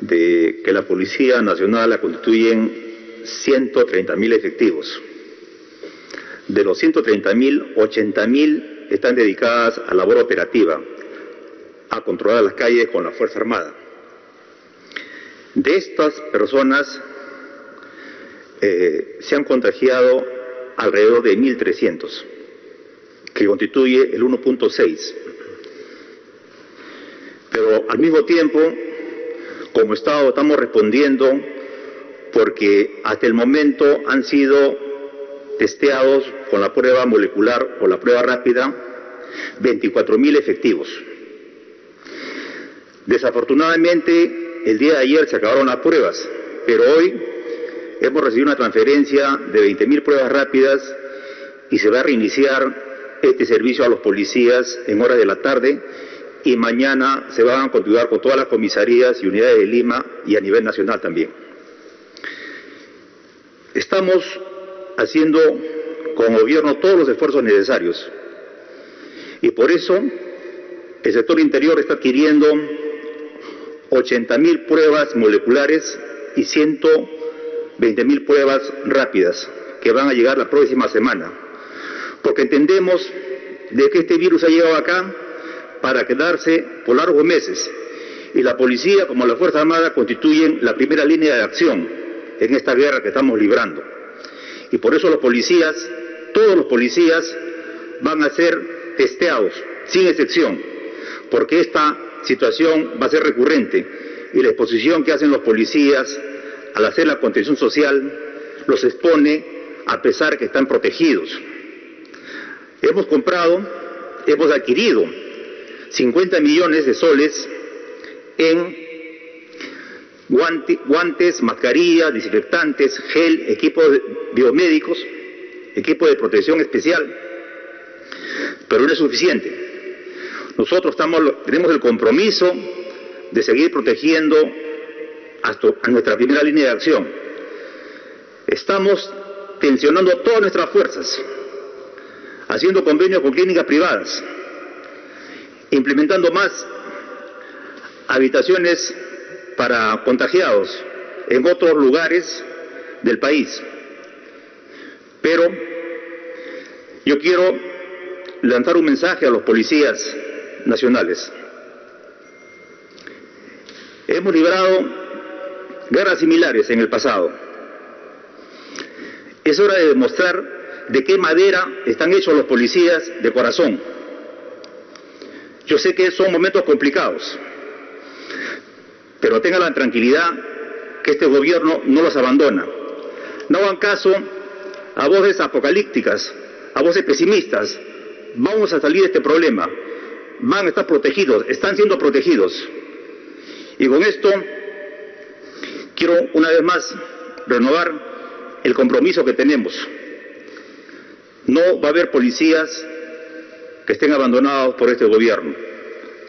de que la Policía Nacional la constituyen 130.000 efectivos. De los 130.000, 80.000 están dedicadas a labor operativa, a controlar las calles con la Fuerza Armada. De estas personas se han contagiado alrededor de 1.300, que constituye el 1.6. Pero al mismo tiempo, como Estado, estamos respondiendo porque hasta el momento han sido testeados con la prueba molecular o la prueba rápida 24.000 efectivos. Desafortunadamente, el día de ayer se acabaron las pruebas, pero hoy hemos recibido una transferencia de 20.000 pruebas rápidas y se va a reiniciar este servicio a los policías en horas de la tarde y mañana se van a continuar con todas las comisarías y unidades de Lima y a nivel nacional también. Estamos haciendo como gobierno todos los esfuerzos necesarios y por eso el sector interior está adquiriendo 80.000 pruebas moleculares y 120.000 pruebas rápidas que van a llegar la próxima semana, porque entendemos de que este virus ha llegado acá para quedarse por largos meses y la policía como la Fuerza Armada constituyen la primera línea de acción en esta guerra que estamos librando. Y por eso los policías, todos los policías, van a ser testeados, sin excepción, porque esta situación va a ser recurrente y la exposición que hacen los policías al hacer la contención social los expone a pesar que están protegidos. Hemos adquirido 50 millones de soles en guantes, mascarillas, desinfectantes, gel, equipos biomédicos, equipo de protección especial, pero no es suficiente. Nosotros tenemos el compromiso de seguir protegiendo a nuestra primera línea de acción. Estamos tensionando todas nuestras fuerzas, haciendo convenios con clínicas privadas, implementando más habitaciones para contagiados en otros lugares del país. Pero yo quiero lanzar un mensaje a los policías nacionales. Hemos librado guerras similares en el pasado. Es hora de demostrar de qué madera están hechos los policías de corazón. Yo sé que son momentos complicados, pero tengan la tranquilidad que este gobierno no los abandona. No hagan caso a voces apocalípticas, a voces pesimistas. Vamos a salir de este problema. Van a estar protegidos, están siendo protegidos. Y con esto quiero una vez más renovar el compromiso que tenemos. No va a haber policías que estén abandonados por este gobierno,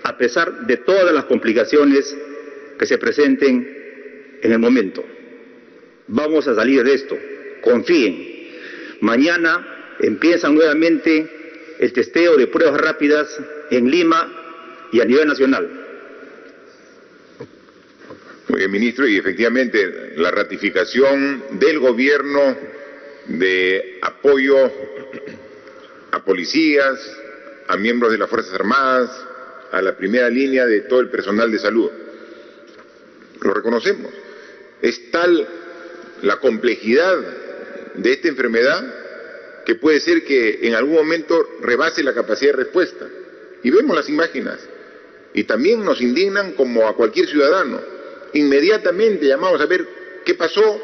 a pesar de todas las complicaciones que se presenten en el momento. Vamos a salir de esto, confíen. Mañana empieza nuevamente el testeo de pruebas rápidas en Lima y a nivel nacional. Muy bien, ministro, y efectivamente la ratificación del gobierno de apoyo a policías, a miembros de las Fuerzas Armadas, a la primera línea de todo el personal de salud. Lo reconocemos. Es tal la complejidad de esta enfermedad que puede ser que en algún momento rebase la capacidad de respuesta. Y vemos las imágenes. y también nos indignan como a cualquier ciudadano. Inmediatamente llamamos a ver qué pasó,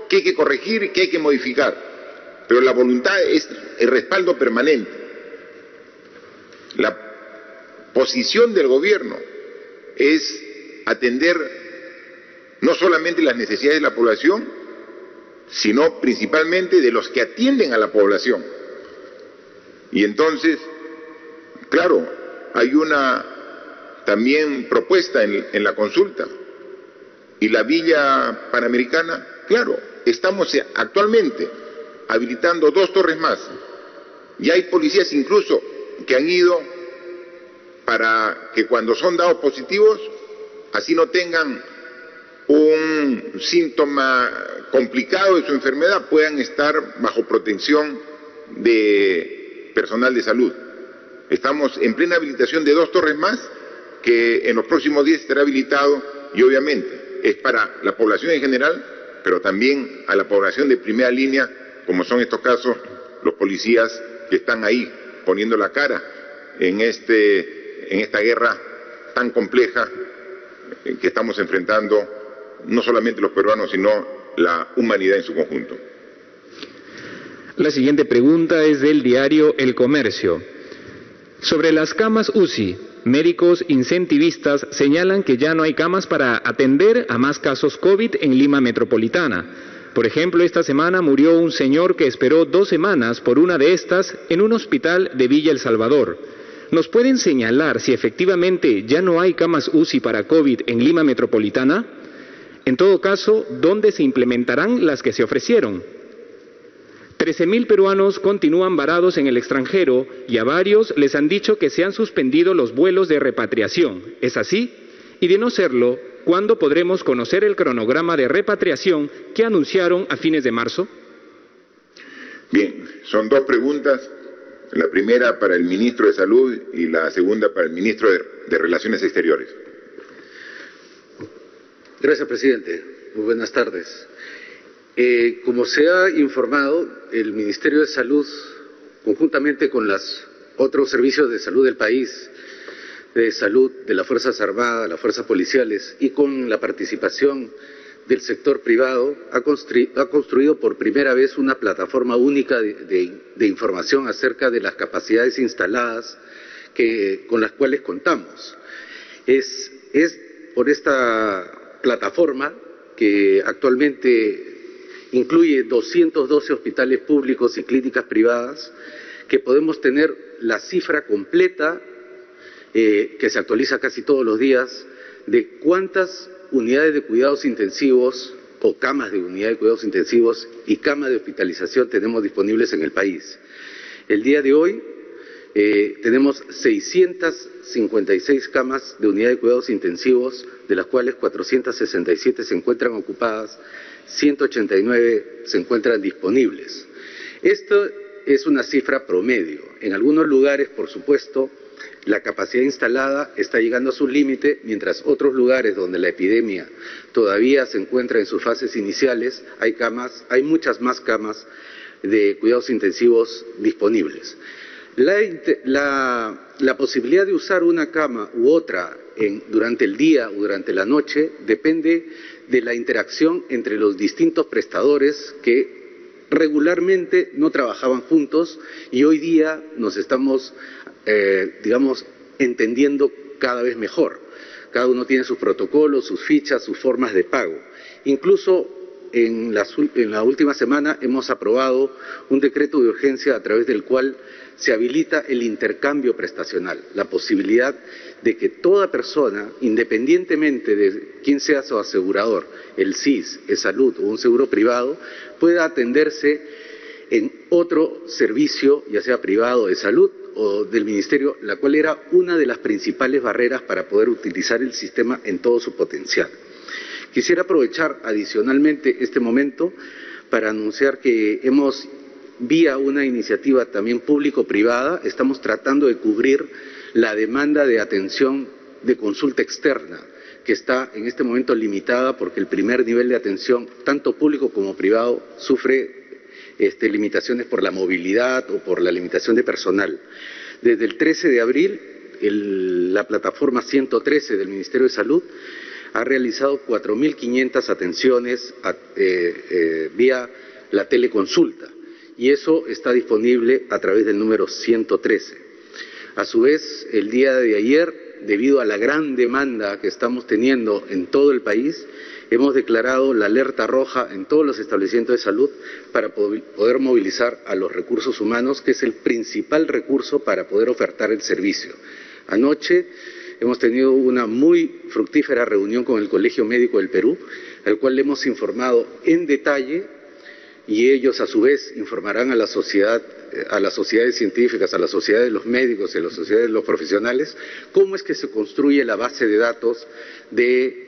qué hay que corregir, qué hay que modificar. Pero la voluntad es el respaldo permanente. La posición del gobierno es atender no solamente las necesidades de la población, sino principalmente de los que atienden a la población. Y entonces, claro, hay una también propuesta en la consulta. Y la Villa Panamericana, claro, estamos actualmente habilitando 2 torres más. Y hay policías incluso que han ido para que cuando son dados positivos, así no tengan un síntoma complicado de su enfermedad, puedan estar bajo protección de personal de salud. Estamos en plena habilitación de 2 torres más, que en los próximos días estará habilitado, y obviamente es para la población en general, pero también a la población de primera línea, como son estos casos, los policías que están ahí poniendo la cara en esta guerra tan compleja que estamos enfrentando, no solamente los peruanos, sino la humanidad en su conjunto. La siguiente pregunta es del diario El Comercio. Sobre las camas UCI, médicos incentivistas señalan que ya no hay camas para atender a más casos COVID en Lima metropolitana. Por ejemplo, esta semana murió un señor que esperó 2 semanas por una de estas en un hospital de Villa El Salvador. ¿Nos pueden señalar si efectivamente ya no hay camas UCI para COVID en Lima metropolitana? En todo caso, ¿dónde se implementarán las que se ofrecieron? 13.000 peruanos continúan varados en el extranjero y a varios les han dicho que se han suspendido los vuelos de repatriación. ¿Es así? Y de no serlo, ¿cuándo podremos conocer el cronograma de repatriación que anunciaron a fines de marzo? Bien, son 2 preguntas. La primera para el ministro de Salud y la segunda para el ministro de Relaciones Exteriores. Gracias, presidente. Muy buenas tardes. Como se ha informado, el Ministerio de Salud, conjuntamente con los otros servicios de salud del país, de salud de las Fuerzas Armadas, las Fuerzas Policiales y con la participación del sector privado, ha construido por primera vez una plataforma única de información acerca de las capacidades instaladas con las cuales contamos. Es por esta plataforma, que actualmente incluye 212 hospitales públicos y clínicas privadas, que podemos tener la cifra completa, que se actualiza casi todos los días, de cuántas unidades de cuidados intensivos o camas de unidad de cuidados intensivos y camas de hospitalización tenemos disponibles en el país. El día de hoy tenemos 656 camas de unidad de cuidados intensivos, de las cuales 467 se encuentran ocupadas, 189 se encuentran disponibles. Esto es una cifra promedio. En algunos lugares, por supuesto, la capacidad instalada está llegando a su límite, mientras otros lugares donde la epidemia todavía se encuentra en sus fases iniciales, hay muchas más camas de cuidados intensivos disponibles. La posibilidad de usar una cama u otra durante el día o durante la noche depende de la interacción entre los distintos prestadores que regularmente no trabajaban juntos y hoy día nos estamos, entendiendo cada vez mejor. Cada uno tiene sus protocolos, sus fichas, sus formas de pago. Incluso en la última semana hemos aprobado un decreto de urgencia a través del cual se habilita el intercambio prestacional, la posibilidad de que toda persona, independientemente de quién sea su asegurador, el SIS, el Salud o un seguro privado, pueda atenderse en otro servicio, ya sea privado de salud o del Ministerio, la cual era una de las principales barreras para poder utilizar el sistema en todo su potencial. Quisiera aprovechar adicionalmente este momento para anunciar que hemos, vía una iniciativa también público-privada, estamos tratando de cubrir la demanda de atención de consulta externa, que está en este momento limitada porque el primer nivel de atención, tanto público como privado, sufre limitaciones por la movilidad o por la limitación de personal. Desde el 13 de abril la plataforma 113 del Ministerio de Salud ha realizado 4.500 atenciones vía la teleconsulta, y eso está disponible a través del número 113. A su vez, el día de ayer, debido a la gran demanda que estamos teniendo en todo el país, hemos declarado la alerta roja en todos los establecimientos de salud para poder movilizar a los recursos humanos, que es el principal recurso para poder ofertar el servicio. Anoche hemos tenido una muy fructífera reunión con el Colegio Médico del Perú, al cual le hemos informado en detalle, y ellos a su vez informarán a la sociedad, a las sociedades científicas, a las sociedades de los médicos y a las sociedades de los profesionales, cómo es que se construye la base de datos de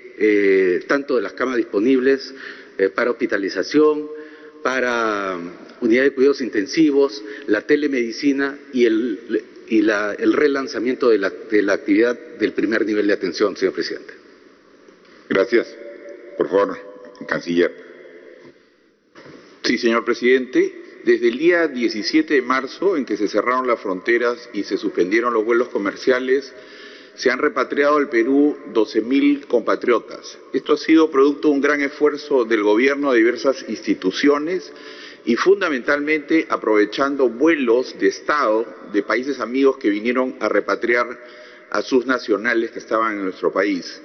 tanto de las camas disponibles para hospitalización, para unidad de cuidados intensivos, la telemedicina y el relanzamiento de la actividad del primer nivel de atención, señor presidente. Gracias. Por favor, canciller. Sí, señor presidente. Desde el día 17 de marzo, en que se cerraron las fronteras y se suspendieron los vuelos comerciales, se han repatriado al Perú 12.000 compatriotas. Esto ha sido producto de un gran esfuerzo del gobierno de diversas instituciones y fundamentalmente aprovechando vuelos de Estado de países amigos que vinieron a repatriar a sus nacionales que estaban en nuestro país.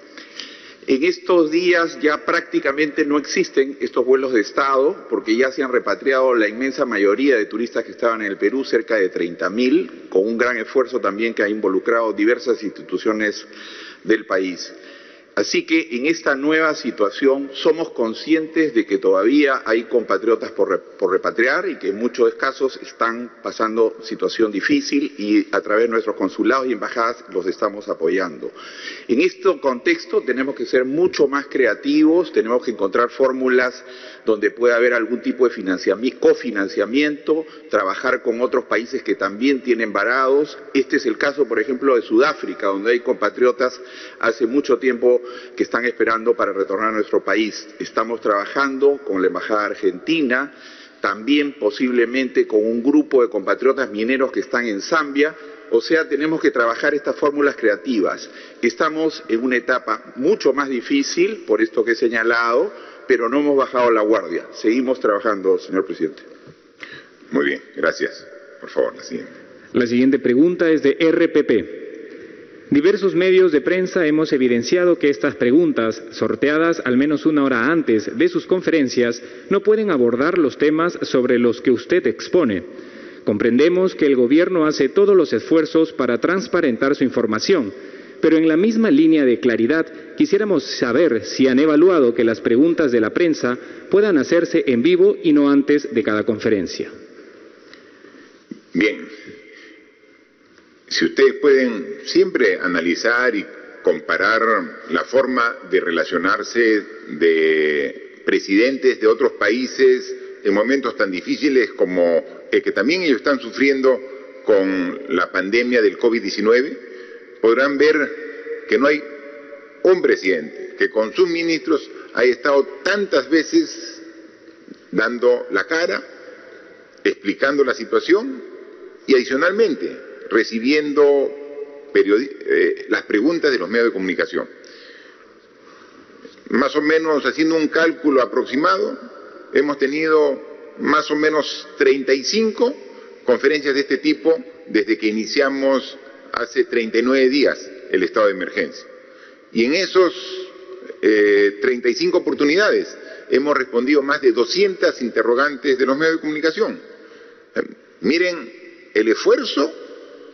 En estos días ya prácticamente no existen estos vuelos de Estado, porque ya se han repatriado la inmensa mayoría de turistas que estaban en el Perú, cerca de 30.000, con un gran esfuerzo también que ha involucrado diversas instituciones del país. Así que en esta nueva situación somos conscientes de que todavía hay compatriotas por repatriar y que en muchos casos están pasando situación difícil, y a través de nuestros consulados y embajadas los estamos apoyando. En este contexto tenemos que ser mucho más creativos, tenemos que encontrar fórmulas donde pueda haber algún tipo de cofinanciamiento, trabajar con otros países que también tienen varados. Este es el caso, por ejemplo, de Sudáfrica, donde hay compatriotas hace mucho tiempo que están esperando para retornar a nuestro país. Estamos trabajando con la Embajada Argentina, también posiblemente con un grupo de compatriotas mineros que están en Zambia. O sea, tenemos que trabajar estas fórmulas creativas. Estamos en una etapa mucho más difícil, por esto que he señalado, pero no hemos bajado la guardia. Seguimos trabajando, señor presidente. Muy bien, gracias. Por favor, la siguiente. La siguiente pregunta es de RPP. Diversos medios de prensa hemos evidenciado que estas preguntas, sorteadas al menos una hora antes de sus conferencias, no pueden abordar los temas sobre los que usted expone. Comprendemos que el Gobierno hace todos los esfuerzos para transparentar su información, pero en la misma línea de claridad quisiéramos saber si han evaluado que las preguntas de la prensa puedan hacerse en vivo y no antes de cada conferencia. Bien. Si ustedes pueden siempre analizar y comparar la forma de relacionarse de presidentes de otros países en momentos tan difíciles como el que también ellos están sufriendo con la pandemia del COVID-19, podrán ver que no hay un presidente que con sus ministros haya estado tantas veces dando la cara, explicando la situación y adicionalmente recibiendo las preguntas de los medios de comunicación. Más o menos, haciendo un cálculo aproximado, hemos tenido más o menos 35 conferencias de este tipo desde que iniciamos hace 39 días el estado de emergencia. Y en esos 35 oportunidades hemos respondido más de 200 interrogantes de los medios de comunicación. Miren el esfuerzo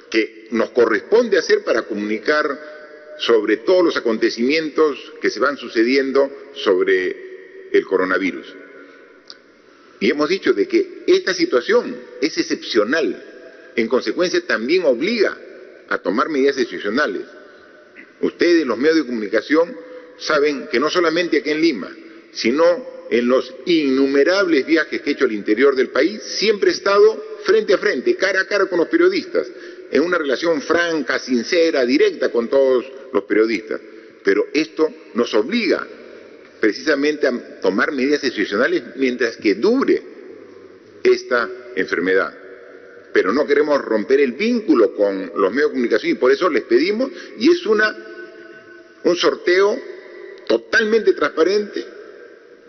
que nos corresponde hacer para comunicar sobre todos los acontecimientos que se van sucediendo sobre el coronavirus. Y hemos dicho de que esta situación es excepcional, en consecuencia también obliga a tomar medidas excepcionales. Ustedes, los medios de comunicación, saben que no solamente aquí en Lima, sino en los innumerables viajes que he hecho al interior del país, siempre he estado frente a frente, cara a cara con los periodistas, en una relación franca, sincera, directa con todos los periodistas. Pero esto nos obliga precisamente a tomar medidas excepcionales mientras que dure esta enfermedad. pero no queremos romper el vínculo con los medios de comunicación y por eso les pedimos, y es un sorteo totalmente transparente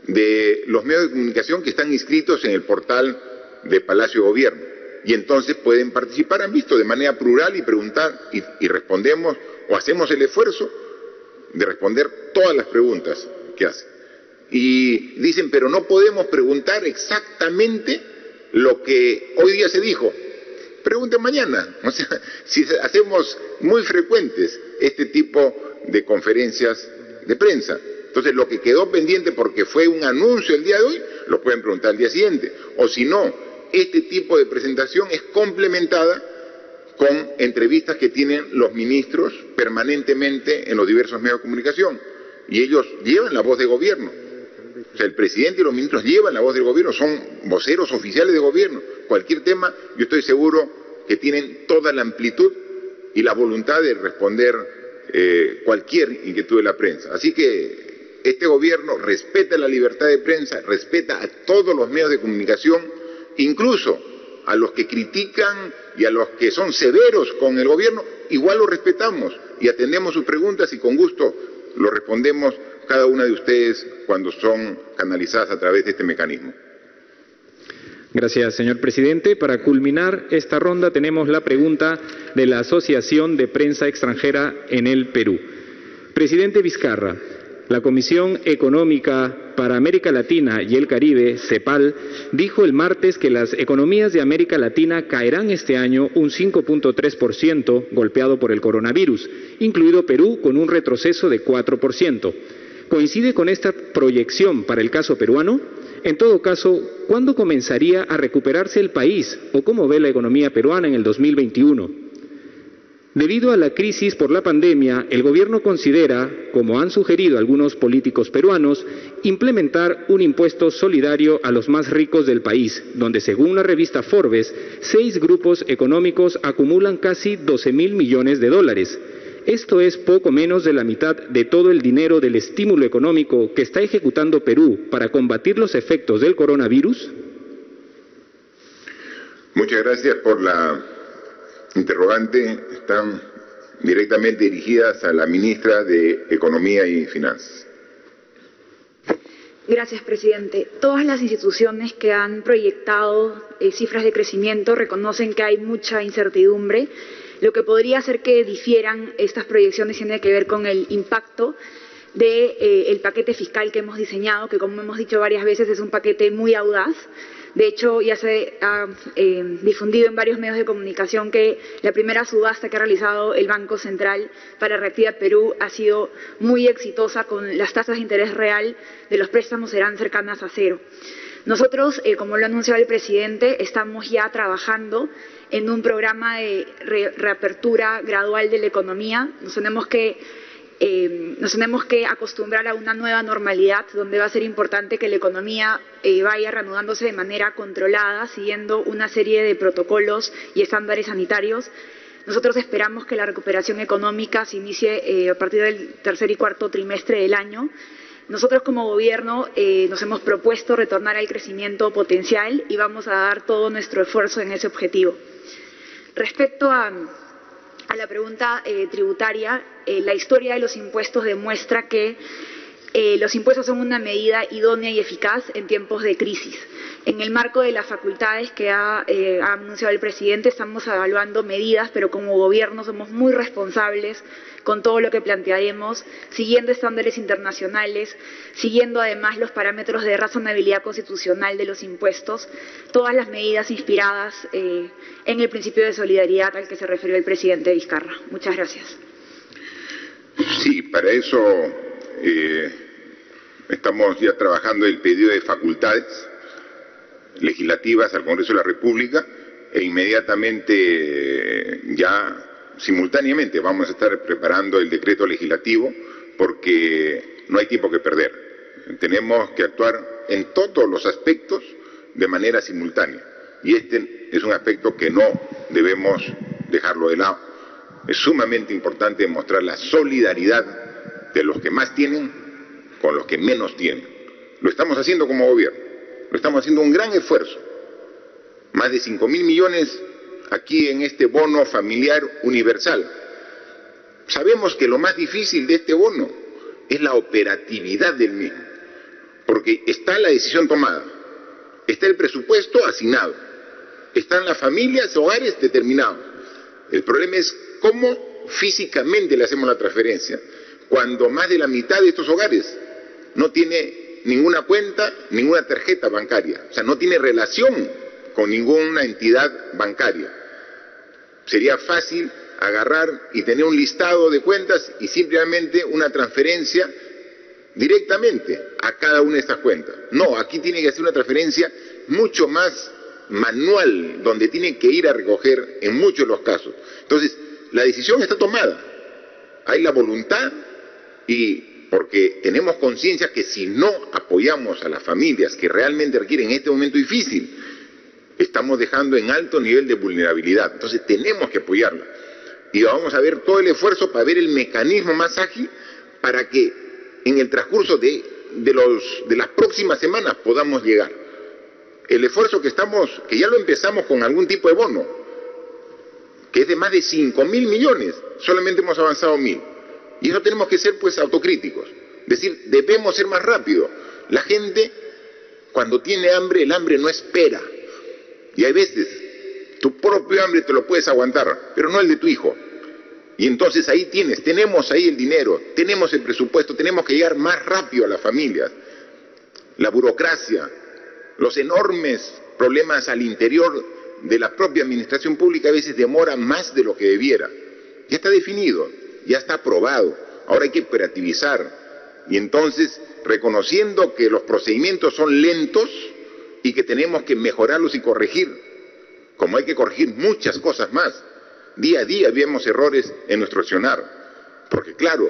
de los medios de comunicación que están inscritos en el portal de Palacio de Gobierno. Y entonces pueden participar, han visto, de manera plural y preguntar, y respondemos, o hacemos el esfuerzo de responder todas las preguntas que hacen. Y dicen, pero no podemos preguntar exactamente lo que hoy día se dijo. Pregunten mañana. O sea, si hacemos muy frecuentes este tipo de conferencias de prensa. Entonces, lo que quedó pendiente porque fue un anuncio el día de hoy, lo pueden preguntar al día siguiente. O si no, este tipo de presentación es complementada con entrevistas que tienen los ministros permanentemente en los diversos medios de comunicación. Y ellos llevan la voz de gobierno. O sea, el presidente y los ministros llevan la voz del gobierno, son voceros oficiales de gobierno. Cualquier tema, yo estoy seguro que tienen toda la amplitud y la voluntad de responder cualquier inquietud de la prensa. Así que este gobierno respeta la libertad de prensa, respeta a todos los medios de comunicación, incluso a los que critican y a los que son severos con el gobierno, igual lo respetamos y atendemos sus preguntas y con gusto lo respondemos cada una de ustedes cuando son canalizadas a través de este mecanismo. Gracias, señor presidente. Para culminar esta ronda tenemos la pregunta de la Asociación de Prensa Extranjera en el Perú. Presidente Vizcarra, la Comisión Económica para América Latina y el Caribe, CEPAL, dijo el martes que las economías de América Latina caerán este año un 5.3%, golpeado por el coronavirus, incluido Perú con un retroceso de 4%. ¿Coincide con esta proyección para el caso peruano? En todo caso, ¿cuándo comenzaría a recuperarse el país o cómo ve la economía peruana en el 2021? Debido a la crisis por la pandemia, el gobierno considera, como han sugerido algunos políticos peruanos, implementar un impuesto solidario a los más ricos del país, donde según la revista Forbes, 6 grupos económicos acumulan casi 12.000 millones de dólares. Esto es poco menos de la mitad de todo el dinero del estímulo económico que está ejecutando Perú para combatir los efectos del coronavirus. Muchas gracias por la interrogante. Están directamente dirigidas a la ministra de Economía y Finanzas. Gracias, presidente. Todas las instituciones que han proyectado cifras de crecimiento reconocen que hay mucha incertidumbre. Lo que podría hacer que difieran estas proyecciones tiene que ver con el impacto del paquete fiscal que hemos diseñado, que como hemos dicho varias veces es un paquete muy audaz. De hecho, ya se ha difundido en varios medios de comunicación que la primera subasta que ha realizado el Banco Central para Reactiva Perú ha sido muy exitosa, con las tasas de interés real de los préstamos serán cercanas a cero. Nosotros, como lo ha anunciado el presidente, estamos ya trabajando en un programa de reapertura gradual de la economía. Nos tenemos que acostumbrar a una nueva normalidad, donde va a ser importante que la economía vaya reanudándose de manera controlada, siguiendo una serie de protocolos y estándares sanitarios. Nosotros esperamos que la recuperación económica se inicie a partir del tercer y cuarto trimestre del año. Nosotros como gobierno nos hemos propuesto retornar al crecimiento potencial y vamos a dar todo nuestro esfuerzo en ese objetivo. Respecto a la pregunta tributaria, la historia de los impuestos demuestra que los impuestos son una medida idónea y eficaz en tiempos de crisis. En el marco de las facultades que ha anunciado el presidente, estamos evaluando medidas, pero como gobierno somos muy responsables con todo lo que plantearemos, siguiendo estándares internacionales, siguiendo además los parámetros de razonabilidad constitucional de los impuestos, todas las medidas inspiradas en el principio de solidaridad al que se refirió el presidente Vizcarra. Muchas gracias. Sí, para eso estamos ya trabajando el pedido de facultades legislativas al Congreso de la República e inmediatamente simultáneamente vamos a estar preparando el decreto legislativo porque no hay tiempo que perder. Tenemos que actuar en todos los aspectos de manera simultánea y este es un aspecto que no debemos dejarlo de lado. Es sumamente importante demostrar la solidaridad de los que más tienen con los que menos tienen. Lo estamos haciendo como gobierno, lo estamos haciendo un gran esfuerzo. Más de 5.000 millones aquí en este bono familiar universal. Sabemos que lo más difícil de este bono es la operatividad del mismo, porque está la decisión tomada, está el presupuesto asignado, están las familias, hogares determinados. El problema es cómo físicamente le hacemos la transferencia, cuando más de la mitad de estos hogares no tiene ninguna cuenta, ninguna tarjeta bancaria, o sea, no tiene relación con ninguna entidad bancaria. Sería fácil agarrar y tener un listado de cuentas y simplemente una transferencia directamente a cada una de estas cuentas. No, aquí tiene que hacer una transferencia mucho más manual, donde tiene que ir a recoger en muchos de los casos. Entonces, la decisión está tomada, hay la voluntad, y porque tenemos conciencia que si no apoyamos a las familias que realmente requieren en este momento difícil, estamos dejando en alto nivel de vulnerabilidad. Entonces tenemos que apoyarla. Y vamos a ver todo el esfuerzo para ver el mecanismo más ágil para que en el transcurso de las próximas semanas podamos llegar. El esfuerzo que ya lo empezamos con algún tipo de bono, que es de más de 5.000 millones, solamente hemos avanzado 1.000. Y eso tenemos que ser pues autocríticos, decir, debemos ser más rápido. La gente, cuando tiene hambre, el hambre no espera. Y hay veces, tu propio hambre te lo puedes aguantar, pero no el de tu hijo. Y entonces ahí tenemos ahí el dinero, tenemos el presupuesto, tenemos que llegar más rápido a las familias. La burocracia, los enormes problemas al interior de la propia administración pública a veces demoran más de lo que debiera. Ya está definido, ya está aprobado, ahora hay que operativizar. Y entonces, reconociendo que los procedimientos son lentos y que tenemos que mejorarlos y corregir, como hay que corregir muchas cosas más. Día a día vemos errores en nuestro accionar, porque claro,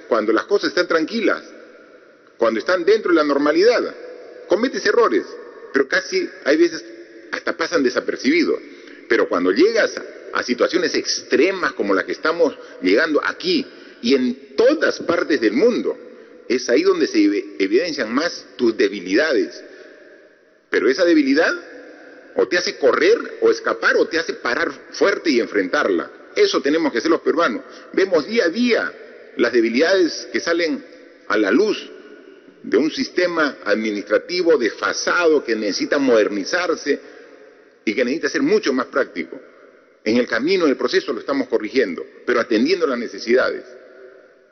cuando las cosas están tranquilas, cuando están dentro de la normalidad, cometes errores, pero casi hay veces hasta pasan desapercibidos. Pero cuando llegas a situaciones extremas como las que estamos llegando aquí y en todas partes del mundo, es ahí donde se evidencian más tus debilidades. Pero esa debilidad o te hace correr o escapar o te hace parar fuerte y enfrentarla. Eso tenemos que hacer los peruanos. Vemos día a día las debilidades que salen a la luz de un sistema administrativo desfasado que necesita modernizarse y que necesita ser mucho más práctico. En el camino, en el proceso lo estamos corrigiendo, pero atendiendo las necesidades.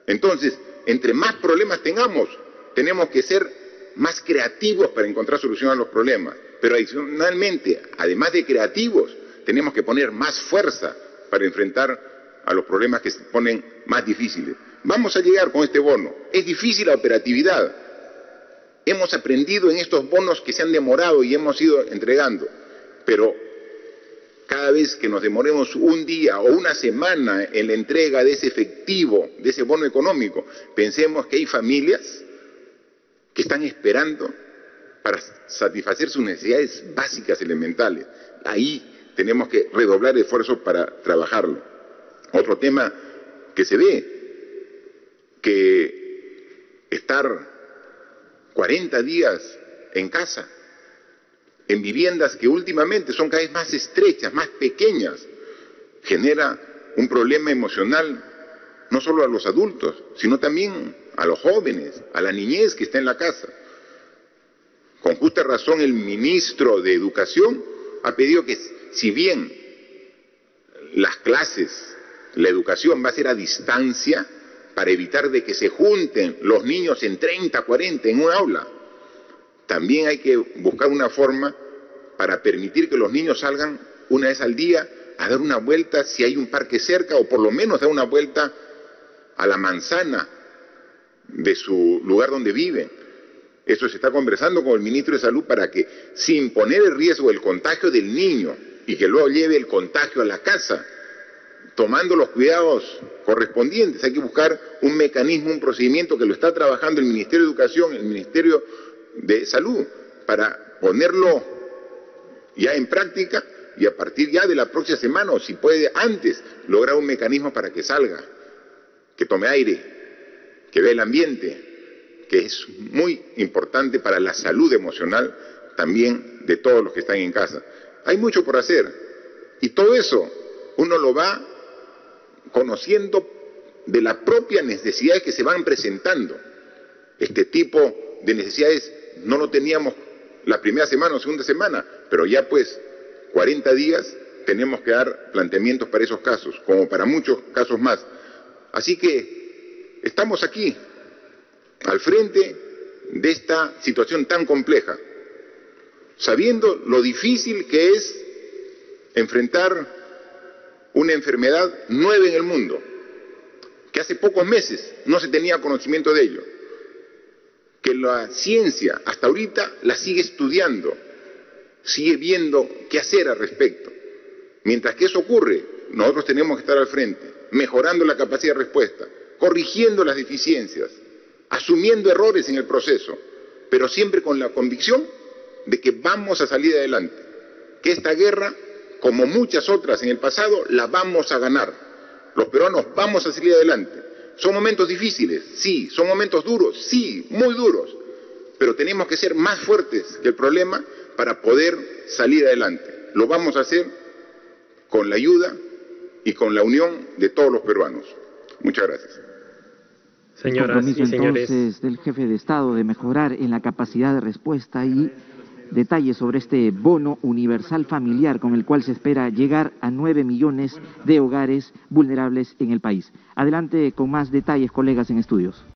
Entonces, entre más problemas tengamos, tenemos que ser más creativos para encontrar solución a los problemas. Pero adicionalmente, además de creativos, tenemos que poner más fuerza para enfrentar a los problemas que se ponen más difíciles. Vamos a llegar con este bono. Es difícil la operatividad. Hemos aprendido en estos bonos que se han demorado y hemos ido entregando. Pero cada vez que nos demoremos un día o una semana en la entrega de ese efectivo, de ese bono económico, pensemos que hay familias que están esperando para satisfacer sus necesidades básicas elementales. Ahí tenemos que redoblar esfuerzos para trabajarlo. Otro tema que se ve, que estar 40 días en casa, en viviendas que últimamente son cada vez más estrechas, más pequeñas, genera un problema emocional no solo a los adultos, sino también a los jóvenes, a la niñez que está en la casa. Con justa razón el ministro de Educación ha pedido que, si bien las clases, la educación va a ser a distancia, para evitar de que se junten los niños en 30, 40 en un aula, también hay que buscar una forma para permitir que los niños salgan una vez al día a dar una vuelta si hay un parque cerca, o por lo menos dar una vuelta a la manzana de su lugar donde viven. Eso se está conversando con el ministro de Salud para que, sin poner en riesgo el contagio del niño y que luego lleve el contagio a la casa, tomando los cuidados correspondientes, hay que buscar un mecanismo, un procedimiento que lo está trabajando el Ministerio de Educación, el Ministerio de Salud, para ponerlo ya en práctica y a partir ya de la próxima semana, o si puede antes, lograr un mecanismo para que salga, que tome aire, que vea el ambiente, que es muy importante para la salud emocional también de todos los que están en casa. Hay mucho por hacer, Y todo eso uno lo va conociendo de las propias necesidades que se van presentando. Este tipo de necesidades no lo teníamos la primera semana o segunda semana, pero ya pues 40 días tenemos que dar planteamientos para esos casos, como para muchos casos más. Así que estamos aquí, al frente de esta situación tan compleja, sabiendo lo difícil que es enfrentar una enfermedad nueva en el mundo, que hace pocos meses no se tenía conocimiento de ello, que la ciencia hasta ahorita la sigue estudiando, sigue viendo qué hacer al respecto. Mientras que eso ocurre, nosotros tenemos que estar al frente, mejorando la capacidad de respuesta, corrigiendo las deficiencias, asumiendo errores en el proceso, pero siempre con la convicción de que vamos a salir adelante, que esta guerra, como muchas otras en el pasado, la vamos a ganar. Los peruanos vamos a salir adelante. Son momentos difíciles, sí, son momentos duros, sí, muy duros, pero tenemos que ser más fuertes que el problema para poder salir adelante. Lo vamos a hacer con la ayuda y con la unión de todos los peruanos. Muchas gracias. Señoras y señores, entonces del jefe de Estado de mejorar en la capacidad de respuesta y detalles sobre este bono universal familiar con el cual se espera llegar a 9 millones de hogares vulnerables en el país. Adelante con más detalles, colegas en estudios.